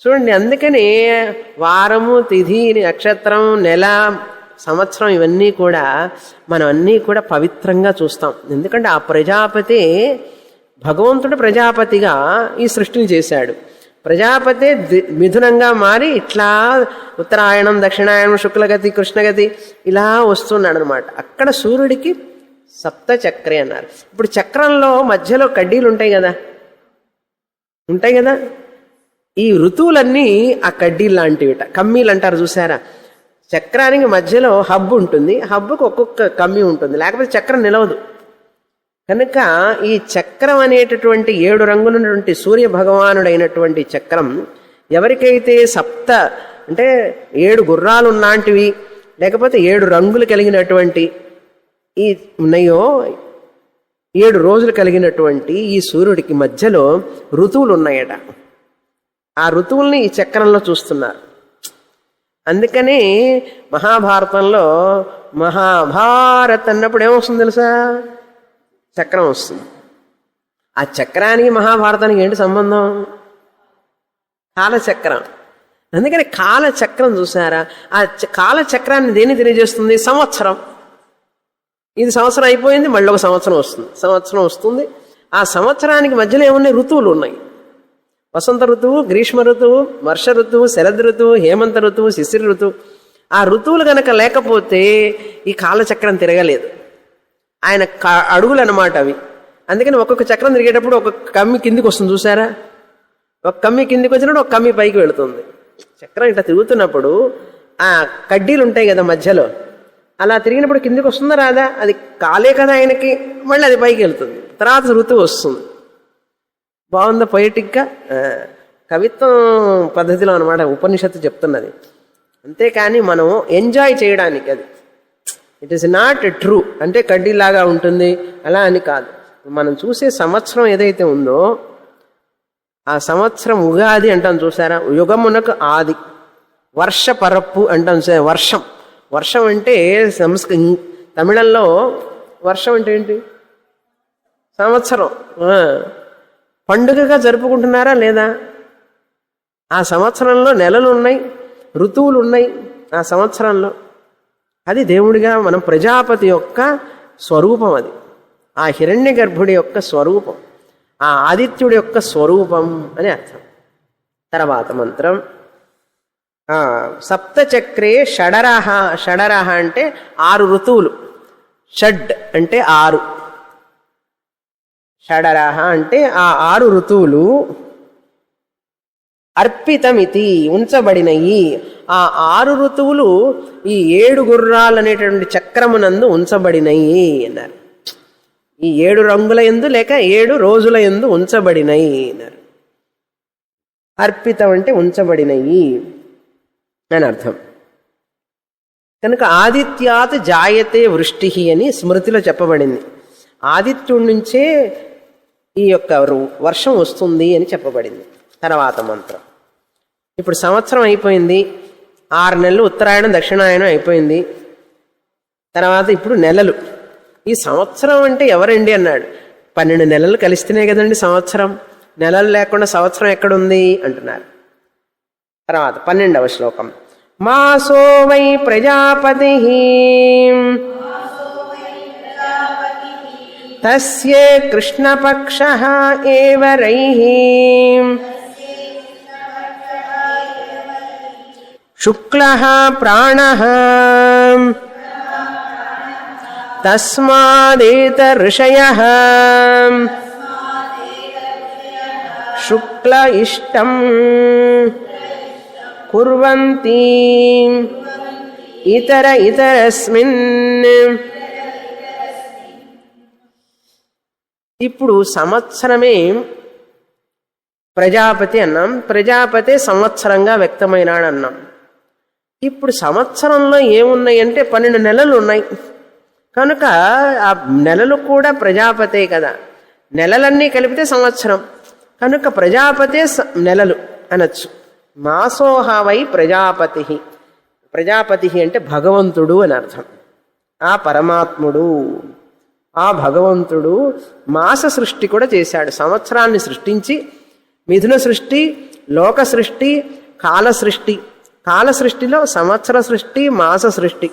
చూడండి. అందుకని వారము, తిథి, నక్షత్రం, నెల, సంవత్సరం ఇవన్నీ కూడా మనం అన్నీ కూడా పవిత్రంగా చూస్తాం. ఎందుకంటే ఆ ప్రజాపతి, భగవంతుడు ప్రజాపతిగా ఈ సృష్టిని చేశాడు. ప్రజాపతి మిథునంగా మారి ఇట్లా ఉత్తరాయణం, దక్షిణాయనం, శుక్లగతి, కృష్ణగతి ఇలా వస్తున్నాడు అనమాట. అక్కడ సూర్యుడికి సప్త చక్రే అన్నారు. ఇప్పుడు చక్రంలో మధ్యలో కడ్డీలు ఉంటాయి కదా, ఉంటాయి కదా. ఈ ఋతువులన్నీ ఆ కడ్డీలు లాంటివిట, కమ్మీలు అంటారు చూసారా. చక్రానికి మధ్యలో హబ్ ఉంటుంది, హబ్బుకు ఒక్కొక్క కమ్మీ ఉంటుంది, లేకపోతే చక్రం నిలవదు. కనుక ఈ చక్రం అనేటటువంటి 7 రంగులైనటువంటి సూర్య భగవానుడైనటువంటి చక్రం ఎవరికైతే సప్త అంటే 7 గుర్రాలు లాంటివి, లేకపోతే 7 రంగులు కలిగినటువంటి ఈ ఉన్నాయో, 7 రోజులు కలిగినటువంటి ఈ సూర్యుడికి మధ్యలో ఋతువులు ఉన్నాయట. ఆ ఋతువుల్ని ఈ చక్రంలో చూస్తున్నారు. అందుకని మహాభారతంలో మహాభారత్ అన్నప్పుడు ఏమొస్తుంది తెలుసా? చక్రం వస్తుంది. ఆ చక్రానికి మహాభారతానికి ఏంటి సంబంధం? కాలచక్రం. అందుకని కాలచక్రం చూసారా? ఆ కాలచక్రాన్ని దేన్ని తెలియజేస్తుంది? సంవత్సరం. ఇది సంవత్సరం అయిపోయింది, మళ్ళీ ఒక సంవత్సరం వస్తుంది. సంవత్సరం వస్తుంది. ఆ సంవత్సరానికి మధ్యలో ఏమున్నాయి? ఋతువులు ఉన్నాయి. వసంత ఋతువు, గ్రీష్మ ఋతువు, వర్ష ఋతువు, శరద్ ఋతువు, హేమంత ఋతువు, శిశిర ఋతువు. ఆ ఋతువులు గనక లేకపోతే ఈ కాలచక్రం తిరగలేదు. ఆయన అడుగులు అన్నమాట అవి. అందుకని ఒక్కొక్క చక్రం తిరిగేటప్పుడు ఒక కమ్మి కిందికి వస్తుంది చూసారా? ఒక కమ్మి కిందికి వచ్చినప్పుడు ఒక కమ్మి పైకి వెళుతుంది. చక్రం ఇట్లా తిరుగుతున్నప్పుడు ఆ కడ్డీలు ఉంటాయి కదా మధ్యలో, అలా తిరిగినప్పుడు కిందికి వస్తుందా రాదా? అది కాలే కదా ఆయనకి. మళ్ళీ అది పైకి వెళ్తుంది. తర్వాత ఋతువు వస్తుంది. బాగుందా? పొయిటిక్గా కవిత్వం పద్ధతిలో అనమాట ఉపనిషత్తు చెప్తున్నది. అంతేకాని మనం ఎంజాయ్ చేయడానికి అది. It is not true. అంటే కడ్డీలాగా ఉంటుంది అలా అని కాదు. మనం చూసే సంవత్సరం ఏదైతే ఉందో ఆ సంవత్సరం ఉగాది అంటాం చూసారా? యుగమునకు ఆది. వర్ష పరప్పు అంటాం. వర్షం. వర్షం అంటే తమిళంలో వర్షం అంటే ఏంటి? సంవత్సరం. పండుగగా జరుపుకుంటున్నారా లేదా? ఆ సంవత్సరంలో నెలలు ఉన్నాయి, ఋతువులు ఉన్నాయి ఆ సంవత్సరంలో. అది దేవుడిగా మనం ప్రజాపతి యొక్క స్వరూపం. అది ఆ హిరణ్య గర్భుడి యొక్క స్వరూపం, ఆ ఆదిత్యుడి యొక్క స్వరూపం అని అర్థం. తర్వాత మంత్రం సప్తచక్రే షడరహ. షడరహ అంటే 6 ఋతువులు. షడ్ అంటే 6. షడరహ అంటే ఆ 6 ఋతువులు అర్పితమితి ఉంచబడినయి. ఆ 6 ఋతువులు ఈ 7 గుర్రాలు అనేటువంటి చక్రమునందు ఉంచబడినయి అన్నారు. ఈ 7 రంగుల యందు లేక 7 రోజుల యందు ఉంచబడినయి అన్నారు. అర్పితం అంటే ఉంచబడినయి అని అర్థం. కనుక ఆదిత్యాత్ జాయతే వృష్టి అని స్మృతిలో చెప్పబడింది. ఆదిత్యుడి నుంచే ఈ యొక్క వర్షం వస్తుంది అని చెప్పబడింది. తర్వాత మంత్రం. ఇప్పుడు సంవత్సరం అయిపోయింది. 6 నెలలు ఉత్తరాయణం దక్షిణాయనం అయిపోయింది. తర్వాత ఇప్పుడు నెలలు. ఈ సంవత్సరం అంటే ఎవరండి అన్నాడు. 12 నెలలు కలిస్తేనే కదండి సంవత్సరం. నెలలు లేకుండా సంవత్సరం ఎక్కడుంది అంటున్నారు. తర్వాత 12వ శ్లోకం. మాసో వై ప్రజాపతి తస్య కృష్ణపక్షః ఏవ రైః శుక్లః ప్రాణః తస్మాదేత ఋషయః శుక్ల ఇష్టం కుర్వంతి ఇతరస్మిన్. ఇప్పుడు సంవత్సరమే ప్రజాపతి అన్నాం. ప్రజాపతి సంవత్సరంగా వ్యక్తమైనాడు అన్నాం. ఇప్పుడు సంవత్సరంలో ఏమున్నాయంటే 12 నెలలు ఉన్నాయి. కనుక ఆ నెలలు కూడా ప్రజాపతే కదా. నెలలన్నీ కలిపితే సంవత్సరం. కనుక ప్రజాపతే నెలలు అనొచ్చు. మాసోహ వై ప్రజాపతి. ప్రజాపతి అంటే భగవంతుడు అని అర్థం. ఆ పరమాత్ముడు, ఆ భగవంతుడు మాస సృష్టి కూడా చేశాడు. సంవత్సరాన్ని సృష్టించి మిథున సృష్టి, లోక సృష్టి, కాల సృష్టి. కాల సృష్టిలో సంవత్సర సృష్టి, మాస సృష్టి.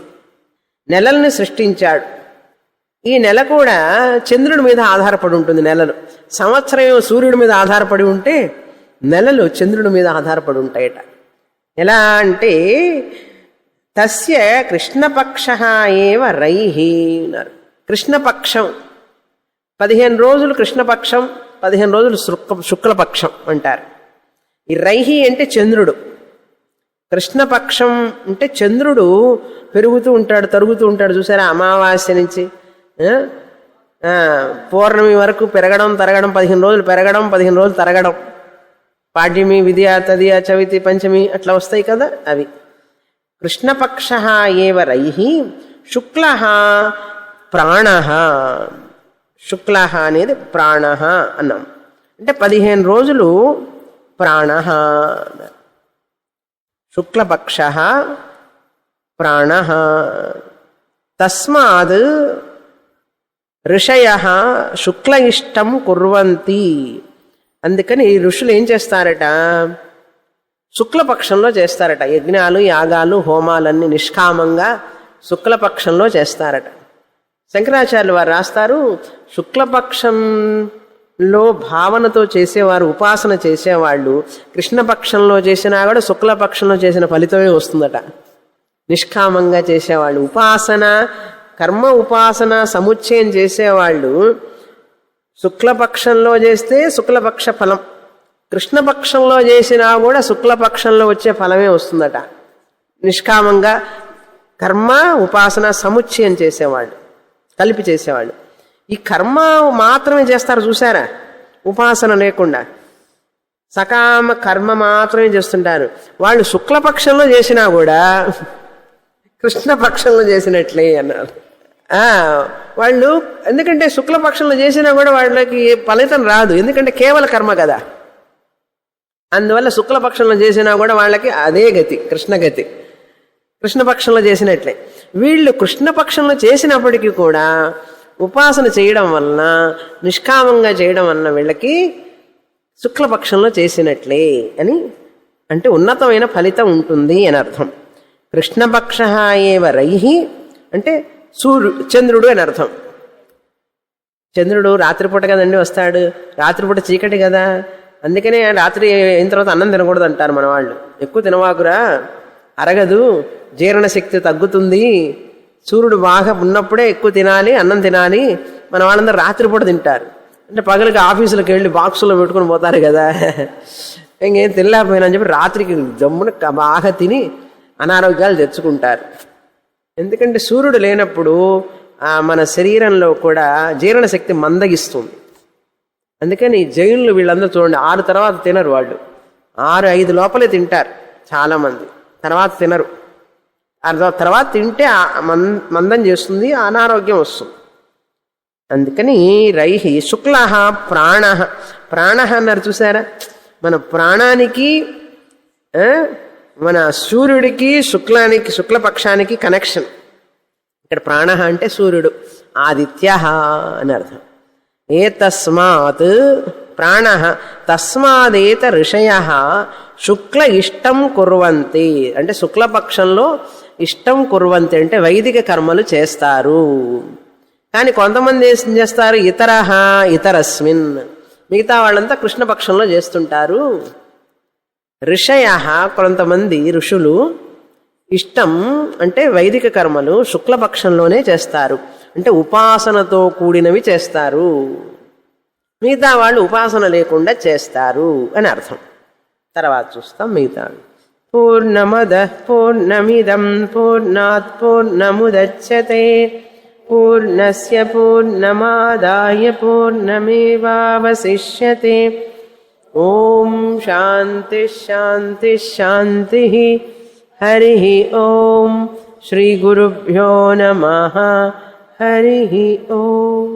నెలల్ని సృష్టించాడు. ఈ నెల కూడా చంద్రుడి మీద ఆధారపడి ఉంటుంది. నెలలు సంవత్సరం సూర్యుడి మీద ఆధారపడి ఉంటే నెలలు చంద్రుడి మీద ఆధారపడి ఉంటాయట. ఎలా అంటే తస్య కృష్ణపక్షః ఏవ రైః అన్నారు. కృష్ణపక్షం 15 రోజులు కృష్ణపక్షం, 15 రోజులు శుక్లపక్షం అంటారు. ఈ రైహి అంటే చంద్రుడు. కృష్ణపక్షం అంటే చంద్రుడు పెరుగుతూ ఉంటాడు, తరుగుతూ ఉంటాడు. చూసారా? అమావాస్య నుంచి పౌర్ణమి వరకు పెరగడం, తరగడం, 15 రోజులు పెరగడం, 15 రోజులు తరగడం. పాడ్యమి, విద్య, తదియ, చవితి, పంచమి అట్లా వస్తాయి కదా అవి. కృష్ణపక్షః ఏవ రైః శుక్లః ప్రాణః. శుక్లః అనేది ప్రాణః అన్నాం. అంటే 15 రోజులు ప్రాణః. శుక్లపక్ష ప్రాణ తస్మాద్ ఋషయ శుక్ల ఇష్టం కుర్వంతి. అందుకని ఋషులు ఏం చేస్తారట, శుక్లపక్షంలో చేస్తారట. యజ్ఞాలు యాగాలు హోమాలన్నీ నిష్కామంగా శుక్లపక్షంలో చేస్తారట. శంకరాచార్యులు వారు రాస్తారు, శుక్లపక్షంలో భావనతో చేసేవారు, ఉపాసన చేసేవాళ్ళు కృష్ణపక్షంలో చేసినా కూడా శుక్లపక్షంలో చేసిన ఫలితమే వస్తుందట. నిష్కామంగా చేసేవాళ్ళు, ఉపాసన కర్మ ఉపాసన సముచ్చయం చేసేవాళ్ళు శుక్లపక్షంలో చేస్తే శుక్లపక్ష ఫలం, కృష్ణపక్షంలో చేసినా కూడా శుక్లపక్షంలో వచ్చే ఫలమే వస్తుందట. నిష్కామంగా కర్మ ఉపాసన సముచ్చయం చేసేవాళ్ళు, కలిపి చేసేవాళ్ళు. ఈ కర్మ మాత్రమే చేస్తారు చూసారా, ఉపాసన లేకుండా సకామ కర్మ మాత్రమే చేస్తుంటారు. వాళ్ళు శుక్లపక్షంలో చేసినా కూడా కృష్ణపక్షంలో చేసినట్లే అన్నారు. వాళ్ళు ఎందుకంటే శుక్లపక్షంలో చేసినా కూడా వాళ్ళకి ఫలితం రాదు, ఎందుకంటే కేవల కర్మ కదా. అందువల్ల శుక్లపక్షంలో చేసినా కూడా వాళ్ళకి అదే గతి, కృష్ణగతి, కృష్ణపక్షంలో చేసినట్లే. వీళ్ళు కృష్ణపక్షంలో చేసినప్పటికీ కూడా ఉపాసన చేయడం వలన, నిష్కామంగా చేయడం వలన వీళ్ళకి శుక్లపక్షంలో చేసినట్లే అని, అంటే ఉన్నతమైన ఫలితం ఉంటుంది అని అర్థం. కృష్ణపక్ష ఏవ రైహి అంటే చంద్రుడు అని అర్థం. చంద్రుడు రాత్రిపూట కదండి వస్తాడు, రాత్రిపూట చీకటి కదా, అందుకనే రాత్రి అయిన తర్వాత అన్నం తినకూడదు అంటారు మన వాళ్ళు. ఎక్కువ తినవాకురా, అరగదు, జీర్ణశక్తి తగ్గుతుంది, సూర్యుడు బాగా ఉన్నప్పుడే ఎక్కువ తినాలి, అన్నం తినాలి. మన వాళ్ళందరూ రాత్రిపూట తింటారు. అంటే పగలకి ఆఫీసులకు వెళ్ళి బాక్సులో పెట్టుకుని పోతారు కదా, ఇంకేం తినలేకపోయినా అని చెప్పి రాత్రికి జమ్మున బాగా తిని అనారోగ్యాలు తెచ్చుకుంటారు. ఎందుకంటే సూర్యుడు లేనప్పుడు మన శరీరంలో కూడా జీర్ణశక్తి మందగిస్తుంది. అందుకని జైన్లు వీళ్ళందరూ చూడండి, 6 తర్వాత తినరు వాళ్ళు, 6-5 లోపలే తింటారు చాలామంది, తర్వాత తినరు. తర్వాత తింటే మందం చేస్తుంది, అనారోగ్యం వస్తుంది. అందుకని రైహి శుక్ల ప్రాణ, ప్రాణ అన్నారు చూసారా, మన ప్రాణానికి మన సూర్యుడికి శుక్లపక్షానికి కనెక్షన్. ఇక్కడ ప్రాణ అంటే సూర్యుడు, ఆదిత్య అని అర్థం. ఏతస్మాత్ ప్రాణ తస్మాదేత ఋషయ శుక్ల ఇష్టం కుర్వంతి అంటే శుక్లపక్షంలో ఇష్టం కుర్వంతి అంటే వైదిక కర్మలు చేస్తారు. కానీ కొంతమంది ఏం చేస్తారు, ఇతరస్మిన్ మిగతా వాళ్ళంతా కృష్ణపక్షంలో చేస్తుంటారు. ఋషయ కొంతమంది ఋషులు ఇష్టం అంటే వైదిక కర్మలు శుక్లపక్షంలోనే చేస్తారు, అంటే ఉపాసనతో కూడినవి చేస్తారు. మిగతా వాళ్ళు ఉపాసన లేకుండా చేస్తారు అని అర్థం. తర్వాత చూస్తాం మిగతా. పూర్ణమద పూర్ణమిదం పూర్ణాత్ పూర్ణముదచ్యతే పూర్ణస్య పూర్ణమాదాయ పూర్ణమేవావశిష్యతే. ఓం శాంతి శాంతి శాంతి. హరి ఓం. శ్రీ గురుభ్యో నమః. హరి ఓం.